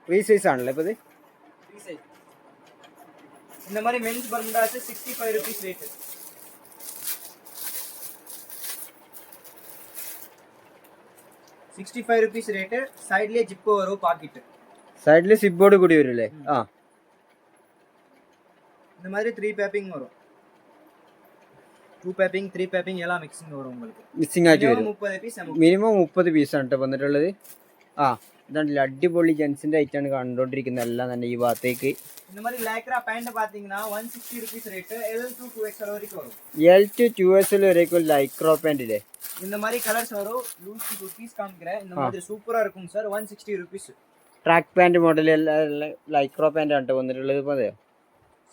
ഫ്രീ സൈസ് ആണല്ലോ ഇപ്പൊ ഇത്. Free size. இந்த மாதிரி மென்ஸ் பண்டாஸ் 65 rupees ரேட். 65 rupees rate. சைடுல ஜிப் வரும் பாக்கெட். സൈഡിൽ സിബോർഡ് കൂടി വരില്ലേ? இந்த மாதிரி 3 பேப்பிங் வரும். 2 பேப்பிங் 3 பேப்பிங் எல்லாம் மிக்சிங் வரும் உங்களுக்கு. മിക്സിംഗ് ആയിട്ട് വരും. 30 പീസ് മിനിമം 30 പീസാണ് കേട്ടോ വന്നിട്ടുള്ളത്. ഇതാണ്ടല്ലേ അടിപൊളി ജെൻസിന്റെ ഐറ്റാണ് കണ്ടോണ്ടിരിക്കുന്നത് എല്ലാം തന്നെ ഈ ഭാഗത്തേക്ക്. இந்த மாதிரி லைக்ரா பேண்ட் பாத்தீங்கன்னா 160 rupees rate. L to 2XL வரைக்கும் வரும். L to 2XL വരെയൊക്കെ ലൈക്രോ പാന്റ് ഇല്ലേ? இந்த மாதிரி கலர்ஸ் வரும். லூஸ் டு பீஸ் காமிக்கிறேன். இந்த மாதிரி சூப்பரா இருக்கும் sir. 160 rupees. Track pant model Lycra pant ആണ് വന്നിട്ടുള്ളത്. ഇപ്പൊ അതെയോ?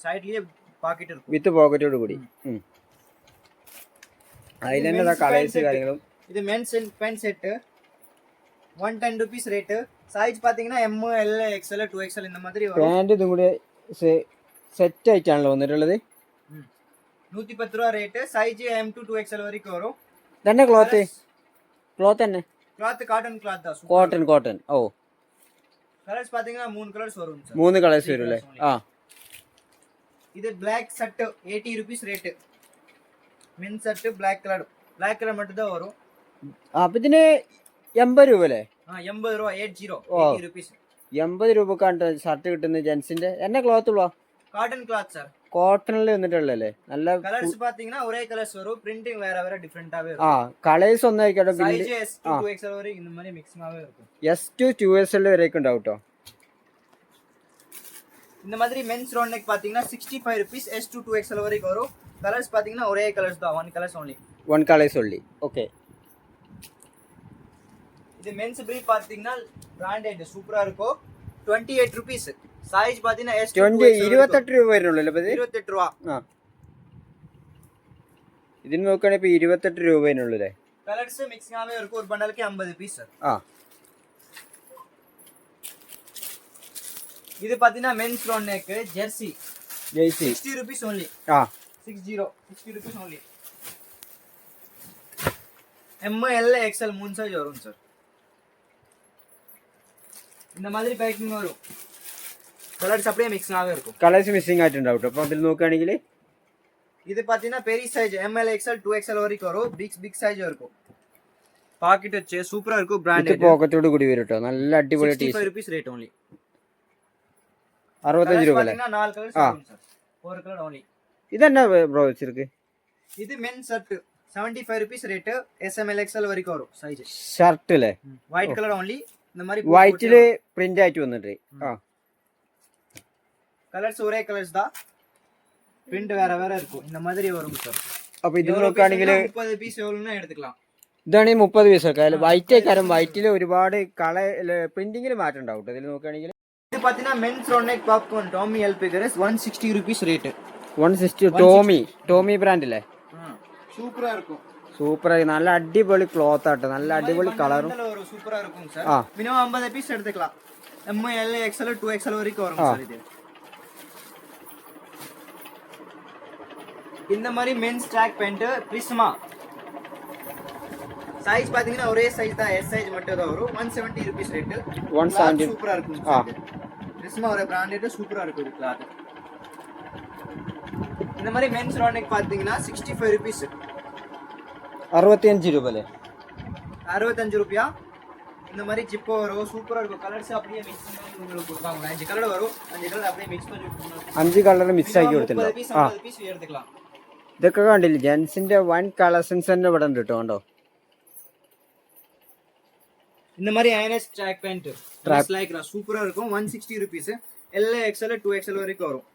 സൈഡിലെ പാക്കറ്റ് இருக்கும். വിത്ത് പോക്കറ്റോട് കൂടി. അതിൽ തന്നെ കളേഴ്സ് കാര്യങ്ങളും. ഇത് men's pant set 110 rupees rate. Size பாத்தீங்கன்னா M L XL 2XL இந்த மாதிரி வரும். പാന്റ് ഇതും കൂടി സെറ്റ് ആയിട്ടാണല്ലോ വന്നിട്ടുള്ളത്. 110 രൂപ rate. Size M to 2XL വரைக்கும் വരും. തന്നെ ക്ലോത്ത് തന്നെ ക്ലോത്ത് കാട്ടൺ ക്ലോത്ത് தான். കോട്ടൺ. ഓ, கலர்ஸ் பாத்தீங்கன்னா 3 கலர்ஸ் வரும் சார். 3 കളേഴ്സ് വരും അല്ലേ? இது black shirt 80 rupees rate. Men shirt black colour மட்டும் தான் வரும். അപ്പൊ ഇതിന് 80 രൂപ അല്ലേ? 80 ரூபா 80 rupees. 80 രൂപക്കാണ് ഷർട്ട് കിട്ടുന്നത് ജെൻസിന്റെ. എന്നെ ക്ലോത്ത് ഉള്ളോ? Cotton cloth sir. കോട്ടണിൽ വന്നിട്ടുള്ളല്ലേ? നല്ല கலர்ஸ் பாத்தீங்கன்னா ஒரே கலர்ஸ் வரும், பிரிண்டிங் வேற வேற டிஃபரெண்டாவே ആ இருக்கும். കളേഴ്സ് ഒന്നായിരിക്കും. சைஸ் S to 2XL வரை இந்த மாதிரி மிக்ஸிங்காவே இருக்கும். S to 2XL വരെയൊക്കെ ഉണ്ടാവും കേട്ടോ. இந்த மாதிரி மென்ஸ் ரவுண்ட் நெக் பாத்தீங்கன்னா 65 rupees S to 2XL வரைக்கும் வரும். கலர்ஸ் பாத்தீங்கன்னா ஒரே கலர்ஸ் தான், one colours only. One colours only. Okay. இது மென்ஸ் பிரீஃப் பாத்தீங்கன்னா பிராண்டட் சூப்பரா இருக்கும். 28 rupees. சைஸ் பாத்தீங்கன்னா S to 28 രൂപ വരുന്നുള്ളൂ അല്ലേ? 28 രൂപ. ആ ഇതിന് നോക്കുകയാണെങ്കിൽ ഇപ്പൊ 28 രൂപ വരുന്നുള്ളൂ അല്ലേ? கலர்ஸ் மிக்ஸிங்காவே இருக்கும். ஒரு பண்டலுக்கு 50 பீஸ். ആ இது பாத்தீங்கன்னா men's round neck jersey 60 rupees only. ആ 60 rupees only. M L XL 3 size வரும் சார். இந்த மாதிரி பேக்கிங் வரும். கலர்ஸ் அப்படியே மிக்ஸ் ஆவே இருக்கும். കളേഴ്സ് മിസ്സിംഗ് ആയിട്ടുണ്ടാവും കേട്ടോ. അപ്പൊ അതിൽ നോക്കുകയാണെങ്കിൽ இது பாத்தீங்கன்னா பெரிய size M L XL 2XL வரைக்கும் வரும். பிக் சைஸ் இருக்கும். பாக்கெட் வச்சு சூப்பரா இருக்கும். பிராண்டட் പോക്കറ്റോട് കൂടി വരും കേട്ടോ. നല്ല അടിപൊളി 65 rupees rate only. 65 രൂപ അല്ലേ? பாத்தீங்கன்னா 4 கலர்ஸ் வரும் சார். ஒரு கலர் only. ഇതെന്നാ ബ്രോ വെച്ചിருக்கு? இது men shirt 75 rupees rate. S M L XL வரைக்கும் வரும் சைஸ். ഷർട്ട് അല്ലേ? White colour only. இந்த மாதிரி വൈറ്റില് പ്രിന്റ് ആയിട്ട് വന്നിട്ട്. ആ கலர்ஸ் ஒரே கலர்ஸ் தான், பிரிண்ட் வேற வேற இருக்கும். இந்த மாதிரி வரும் சார். അപ്പൊ ഇത് നോക്കുകയാണെങ്കിൽ 30 പീസ് എவ்வளவுனா എടുத்துக்கலாம். ഇതാണ് 30 പീസൊക്കെ. അതിൽ വൈറ്റ് കാരണം വൈറ്റിൽ ഒരുപാട് പ്രിന്റിങ്ങിൽ മാറ്റം ഉണ്ടാവും ഇതിൽ നോക്കുകയാണെങ്കിൽ. இது பாத்தீங்கன்னா men's round neck popcorn Tommy எல்பிகரஸ் 160 rupees ரேட். 160 ടോമി ബ്രാൻഡ് അല്ലേ? சூப்பரா இருக்கும். സൂപ്പറായി നല്ല അടിപൊളി ക്ലോത്ത് ആട്ടോ. നല്ല അടിപൊളി കളറും சூப்பரா இருக்கும் சார். மினிமம் 50 பீஸ் எடுத்துக்கலாம். M L XL 2XL வரைக்கும் வரும் சார். இது இந்த மாதிரி men's track pant prisma size பாத்தீங்கன்னா ஒரே சைஸ் தான், S சைஸ் மட்டும் தான் வரும். 170 rupees ரேட். 170 சூப்பரா இருக்கும் சார். பிரிஸ்மா ஒரு பிராண்டட் சூப்பரா இருக்கும் இது கிளாத். இந்த மாதிரி மென்ஸ் ரவுண்ட் நெக் பாத்தீங்கன்னா 65 rupees. 65 രൂപ അല്ലേ? 65 ரூபாயா. இந்த மாதிரி ஜிப்போ வரும். சூப்பரா இருக்கும். கலர்ஸ் அப்படியே மிக்ஸ் பண்ணி உங்களுக்கு கொடுப்பாங்க. 5 கலர் வரும். 5 കലർ அப்படியே മിക്സ് பண்ணி കൊടുക്കും. 5 കളർ മിക്സ് ആക്കി കൊടുത്തിട്ടുണ്ട്. 50 പീസ് എടുത്തുக்கலாம். ഇതൊക്കെ കണ്ടില്ലേ ജെൻസിന്റെ വൺ കളക്ഷൻസ് തന്നെ ഇവിടെ ഉണ്ട് കേട്ടോ. കണ്ടോ இந்த மாதிரி ஐஎன்எஸ் ட்ராக் பேண்ட் லைக்ரா சூப்பரா இருக்கும். 160 rupees. L XL 2XL வரைக்கும் வரும்.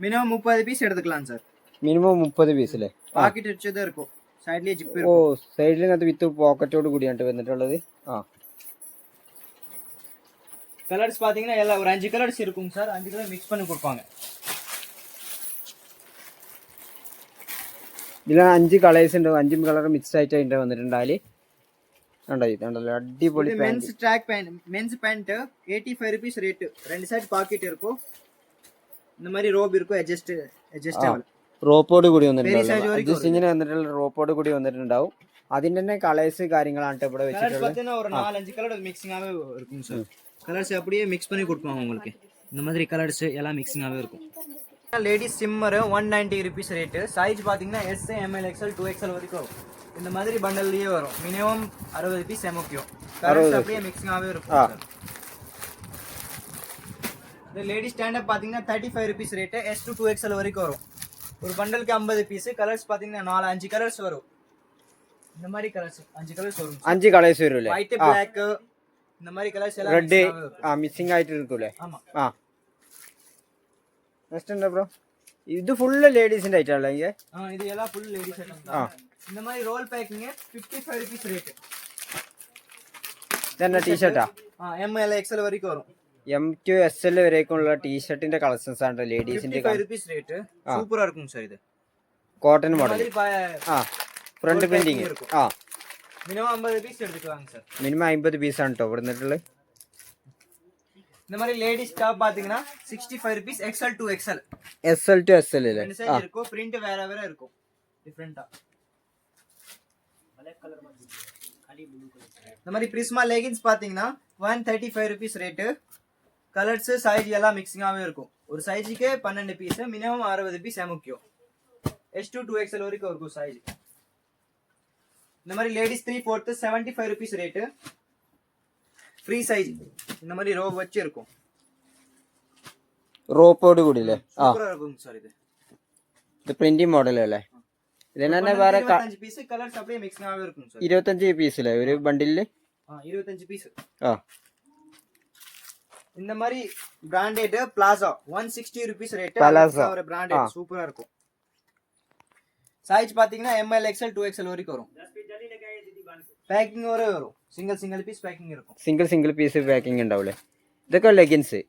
மினிமம் 30 பீஸ் எடுத்துக்கலாம் சார். മിനിമം 30 പീസ് അല്ലേ? பாக்கெட் வச்சதா இருக்கும். സൈഡിലെ ജിപ്പ് ഓ இருக்கும். സൈഡിൽ ഇങ്ങനത്തെ വിത്ത് പോക്കറ്റോട് കൂടിയാണ് വന്നിട്ടുള്ളത്. ആ கலர்ஸ் பாத்தீங்கன்னா எல்லாம் ஒரு 5 கலர்ஸ் இருக்கும் சார். 5 கலர் மிக்ஸ் பண்ணி கொடுப்பாங்க. ഇതിൽ 5 കളേഴ്സ് ഉണ്ട്. 5 കളർ മിക്സ് ആയിട്ട് വന്നിട്ടുണ്ടാല്. കണ്ടോ ഇതുണ്ടല്ലോ അടിപൊളി men's track pant men's pant 85 rupees rate. ரெண்டு சைடு பாக்கெட் இருக்கும். இந்த மாதிரி ரோப் இருக்கும். அட்ஜஸ்டபிள் റോപ്പോട് കൂടി വന്നിട്ടുണ്ടാവും. അഡ്ജസ്റ്റിങ്ങിന് വന്നിട്ടുള്ള റോപ്പോട് കൂടി വന്നിട്ടുണ്ടാവും. അതിന്റെ തന്നെ കളേഴ്സ് കാര്യങ്ങളാണ് ഇവിടെ கலர்ஸ் വെച്ചിട്ടുള്ളത്. பாத்தீங்கன்னா ஒரு 4-5 கலர் மிக்சிங்காவே இருக்கும் சார். கலர்ஸ் அப்படியே மிக்ஸ் பண்ணி கொடுப்பாங்க உங்களுக்கு. இந்த மாதிரி கலர்ஸ் எல்லாம் மிக்சிங்காவே இருக்கும். Ladies simmer 190 rupees rate. Size பாத்தீங்கன்னா S M L XL 2XL வரைக்கும் வரும். இந்த மாதிரி பண்டல்லயே வரும். Minimum 60 piece MOQ. கலர்ஸ் அப்படியே மிக்சிங்காவே இருக்கும் சார். இந்த லேடி ஸ்டாண்ட் அப் பாத்தீங்கன்னா 35 rupees rate. S to 2XL வரைக்கும் வரும். ஒரு பண்டலுக்கு 50 பீஸ். கலர்ஸ் பாத்தீங்கன்னா 4-5 கலர்ஸ் வரும். இந்த மாதிரி கலர்ஸ் 5 கலர்ஸ் வரும். 5 കളേഴ്സ് വരും. ஒயிட் பிளாக் இந்த மாதிரி கலர்ஸ் எல்லாம் റെഡ് മിസ്സിംഗ് ആയിട്ട് ഇരിക്കൂലേ? ஆமா. ആ നെക്സ്റ്റ് എന്താ ബ്രോ? ഇത് ഫുള്ള് ലേഡീസിന്റെ ഐറ്റം അല്ലേ? இது எல்லாம் ஃபுல் லேடிஸ் ஐட்டம் தான். இந்த மாதிரி ரோல் பேக்கிங் 55 rupees ரேட். ഇതെന്നാ ടീഷർട്ടാ? M L XL வரைக்கும் வரும். M to SL വരേക്കുള്ള ടീഷർട്ടിന്റെ കളക്ഷൻസ് ആണ് ലേഡീസിന്റെ. 55 rupees ரேட். சூப்பரா இருக்கும் சார். இது കോട്ടൺ മോഡൽ. ആ ഫ്രണ്ട് roll പ്രിന്റിങ്. packing இருக்கும். ആ மினிமம் 50 பீஸ் எடுத்துக்கலாங்க சார். മിനിമം 50 പീസ് ആണ് കേട്ടോ ഇവിടെ നിന്നിട്ടുള്ളത്. இந்த மாதிரி லேடிஸ் டாப் பாத்தீங்கன்னா 65 rupees XL to XL. SL to SL അല്ലേ? ரெண்டு சைஸ் இருக்கும். பிரிண்ட் வேற வேற இருக்கும். டிஃபரண்டா. இந்த மாதிரி பிரிஸ்மா லெகின்ஸ் பாத்தீங்கன்னா 135 rupees ரேட். கலர்ஸ் சைஸ் எல்லாம் மிக்சிங்காவே இருக்கும். ஒரு சைஸுக்கு 12 piece. Minimum 60 piece MOQ. S to 2XL வரைக்கும் இருக்கும் சைஸ். இந்த மாதிரி ladies 3/4 75 rupees rate. Free size இந்த மாதிரி ரோ வச்சு இருக்கும். റോപ്പോട് കൂടി അല്ലേ? ആ, சூப்பரா இருக்கும் சார் இது. ഇത് പ്രിന്റിംഗ് മോഡൽ അല്ലേ? ഇതിനെ വേറെ 25 பீஸ் கலர்ஸ் அப்படியே மிக்சிங் ஆவே இருக்கும் சார். 25 പീസില്ലേ ഒരു ബണ്ടിലില്? 25 பீஸ். ആ, இந்த மாதிரி branded plaza 160 rupees rate. Palazzo. ஒரு பிராண்டட் சூப்பரா இருக்கும். சைஸ் பாத்தீங்கன்னா ML XL 2XL வரைக்கும் வரும். பேக்கிங் வரும். சிங்கிள் பீஸ் பேக்கிங் இருக்கும். സിംഗിൾ പീസ് പാക്കിംഗ് ഉണ്ടാവില്ലേ? ഇതൊക്കെ ലെഗിൻസ്.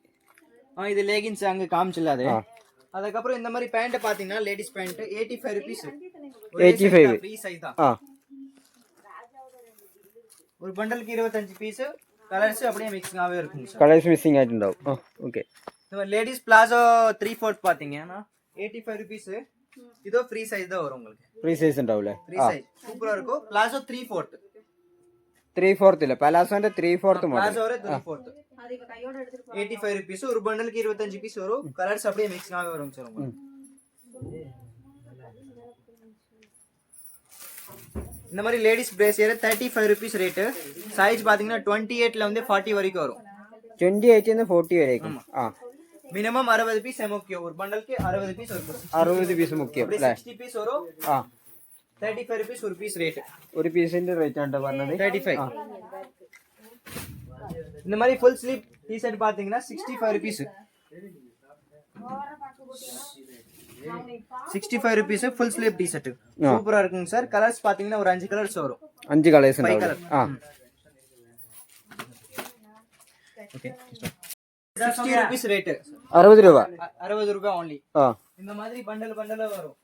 இது லேகின்ஸ் அங்க காமிச்சல அது. அதுக்கப்புறம் இந்த மாதிரி பேண்ட் பாத்தீங்கன்னா ladies pant 85 rupees. 85 free size தான். ആ, ஒரு பண்டலுக்கு 25 பீஸ் கலர்ஸ் அப்படியே மிக்சிங் ஆவே இருக்கும் சார். കളേഴ്സ് മിസ്സിംഗ് ആയിട്ടുണ്ടാവും. ആ, ഓക്കെ. இந்த லேடிஸ் பிளாசோ 3/4 பாத்தீங்கன்னா 85 rupees. இதோ ஃப்ரீ சைஸ் தான் வரும் உங்களுக்கு. ഫ്രീ സൈസ് ഉണ്ടാവില്ലേ? ஃப்ரீ சைஸ் சூப்பரா இருக்கும். பிளாசோ 3/4. 3/4 ഇല്ല, പലാസോന്റെ 3/4 മോഡൽ. Palazzo 3/4 85 rupees. ஒரு பண்டலுக்கு 25 பீஸ் வரும். கலர்ஸ் அப்படியே மிக்சிங் ஆவே வரும் சார் உங்களுக்கு. இந்த மாதிரி ladies brassiere 35 rupees rate. Size பாத்தீங்கன்னா 28ல வந்து 40 வரைக்கும் வரும். 28 നിന്ന് 40 വരേക്കും. ആ, மினிமம் 60 பீஸ் முக்கிய. ஒரு பண்டலுக்கு 60 பீஸ் இருக்கும். 60 പീസ് മുഖ്യം അല്ലേ? 60 பீஸ் வரும். ആ, 35 rupees ஒரு பீஸ் ரேட். ഒരു പീസിന്റെ റേറ്റ് ആണ് പറഞ്ഞത് 35. இந்த மாதிரி ஃபுல் ஸ்லீவ் டி-ஷர்ட் பாத்தீங்கன்னா 65 rupees. 65 rupees full sleeve T-shirt. சூப்பரா இருக்குங்க சார். கலர்ஸ் பாத்தீங்கன்னா ஒரு 5 கலர்ஸ் வரும். 5 കളേഴ്സ് ഉണ്ടാവും. ആ, ஓகே 60 rupees ரேட். 60 രൂപ. 60 ரூபாய் only. ആ, இந்த மாதிரி பண்டல் வரும்.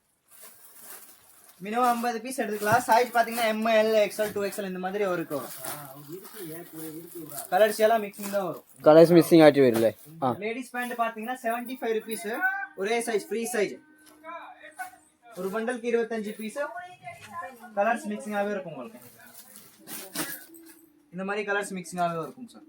மினிமம் 50 பீஸ் எடுத்துக்கலாம். சைஸ் பாத்தீங்கன்னா ML XL 2XL இந்த மாதிரி வரும். கலர்ஸ் எல்லாம் மிக்சிங் தான் வரும். കളേഴ്സ് മിസ്സിംഗ് ആയിട്ട് വരില്ലേ? ആ, லேடிஸ் பேண்ட் பாத்தீங்கன்னா 75 rupees. ஒரே சைஸ் ஃப்ரீ சைஸ். ஒரு பண்டலுக்கு 25 பீஸ். கலர்ஸ் மிக்சிங் ஆவே இருக்கும் உங்களுக்கு. இந்த மாதிரி கலர்ஸ் மிக்சிங் ஆவே இருக்கும் சார்.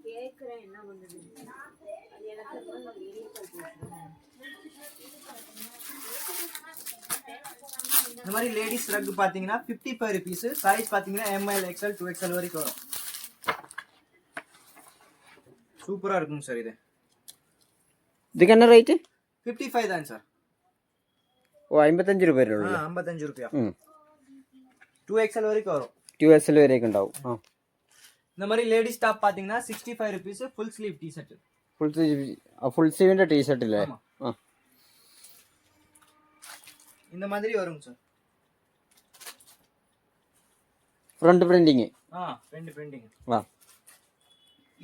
இந்த மாதிரி லேடிஸ் ரக் பாத்தீங்கன்னா 55 rupees. சைஸ் பாத்தீங்கன்னா ML XL 2XL வரைக்கும் வரும். சூப்பரா இருக்கும் சார் இது. ഇതൊക്കെ എന്നാ റേറ്റ്? 55 தான் சார். ഓ, 55 രൂപ വരുള്ളൂ. 55 ரூபாய். 2XL வரைக்கும் வரும். 2XL വരെയൊക്കെ ഉണ്ടാവും. ആ, இந்த மாதிரி லேடிஸ் டாப் பாத்தீங்கன்னா 65 rupees full sleeve t-shirt. Full സ്ലീവിന്റെ ടീഷർട്ട് ഇല്ലേ? ആ, இந்த மாதிரி வரும் சார். Front printing. ரெண்டு பிரிண்டிங். ആ,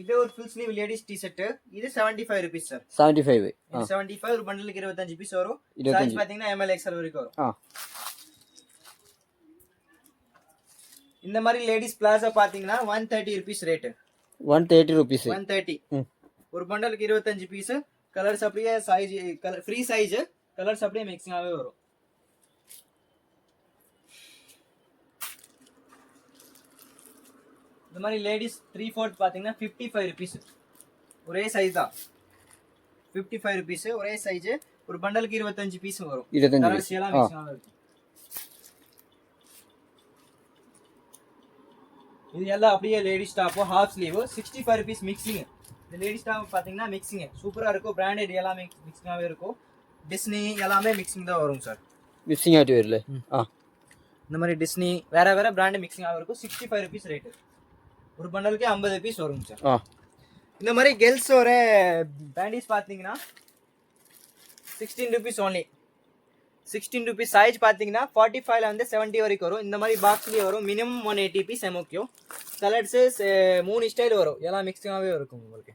இது ஒரு ஃபுல் ஸ்லீவ் லேடிஸ் டி-ஷர்ட். இது 75 rupees சார். 75. ആ, 75 ஒரு பண்டலுக்கு 25 பீஸ் வரும். 25. சைஸ் பாத்தீங்கன்னா ML XL வரைக்கும் வரும். ആ, இந்த மாதிரி லேடிஸ் பிளாசா பாத்தீங்கன்னா 130 rupees ரேட். 130 റുപ്പീസ്. 130. ஒரு பண்டலுக்கு 25 பீஸ். கலர்ஸ் அப்படியே சைஸ் ஃப்ரீ சைஸ். கலர்ஸ் அப்படியே மிக்சிங் ஆவே வரும். இந்த மாதிரி லேடிஸ் 3/4 பாத்தீங்கன்னா 55 rupees. ஒரே சைஸ் தான். 55 rupees ஒரே சைஸ். ஒரு பண்டலுக்கு 25 பீஸ் வரும். 25 கலர்ஸ் எல்லாம் மிக்சிங் ஆவே இருக்கும். இது எல்லாம் அப்படியே ladies top half sleeve 65 rupees mixing. இந்த லேடிஸ் டாப் பாத்தீங்கன்னா மிக்சிங் சூப்பரா இருக்கும். பிராண்டட் எல்லாமே மிக்சிங்காவே இருக்கும். டிஸ்னி எல்லாமே மிக்சிங் தான் வரும் சார். മിസ്സിംഗ് ആയിട്ട് വരില്ലേ? ആ, இந்த மாதிரி டிஸ்னி வேற பிராண்ட் மிக்சிங் ஆக இருக்கும். 65 rupees ரேட். ஒரு பண்டலுக்கு 50 பீஸ் வரும் சார். ആ, இந்த மாதிரி கேர்ள்ஸ் ஒரு பேண்டிஸ் பாத்தீங்கன்னா 16 rupees only. 16 rupees. சைஸ் பாத்தீங்கன்னா 45ல வந்து 70 வரைக்கும் வரும். இந்த மாதிரி பாக்ஸ்லயே வரும். Minimum 180 piece MOQ. Colours 3 style வரும். எல்லாம் மிக்சிங்காவே இருக்கும் உங்களுக்கு.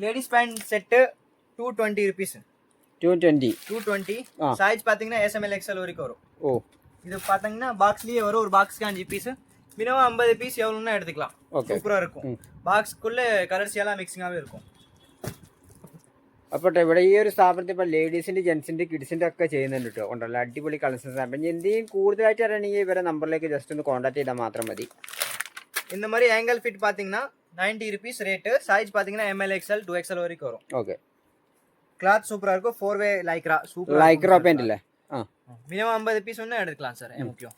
Ladies pant set 220 rupees. 220. Size பாத்தீங்கன்னா SML XL வரைக்கும் வரும். ഓ, இது பாத்தீங்கன்னா பாக்ஸ்லயே வரும். ஒரு பாக்ஸ்க்கு 5 பீஸ். மினிமம் 50 பீஸ் எவ்வளவுன்னா எடுத்துக்கலாம். சூப்பரா இருக்கும். பாக்ஸ்க்குள்ள கலர்ஸ் எல்லாம் மிக்சிங்காவே இருக்கும். അപ്പോൾ ഇവിടെ ഈ ഒരു സ്ഥാപനത്തിൽ ഇപ്പോൾ ലേഡീസിൻ്റെ ജെൻസിൻ്റെ കിഡ്സിൻ്റെ ഒക്കെ ചെയ്യുന്നുണ്ട് കേട്ടോ. ഉണ്ടല്ലോ അടിപൊളി കളക്ഷൻസ്. അപ്പം എന്തെങ്കിലും കൂടുതലായിട്ട് അറിയണമെങ്കിൽ ഇവരെ നമ്പറിലേക്ക് ജസ്റ്റ് ഒന്ന് കോൺടാക്ട് ചെയ്താൽ മാത്രം മതി. இந்த மாதிரி ஆங்கிள் ஃபிட் பாத்தீங்கன்னா 90 rupees ரேட். சைஸ் பாத்தீங்கன்னா ML XL 2XL வரைக்கும் வரும். ഓക്കെ. கிளாத் சூப்பரா இருக்கும். 4-way லைக்ரா சூப்பரா. ലൈക്രോ പാൻ്റ് അല്ലേ? ആ, மினிமம் 50 பீஸ் ஒன்று எடுக்கலாம் சார். முக்கியம்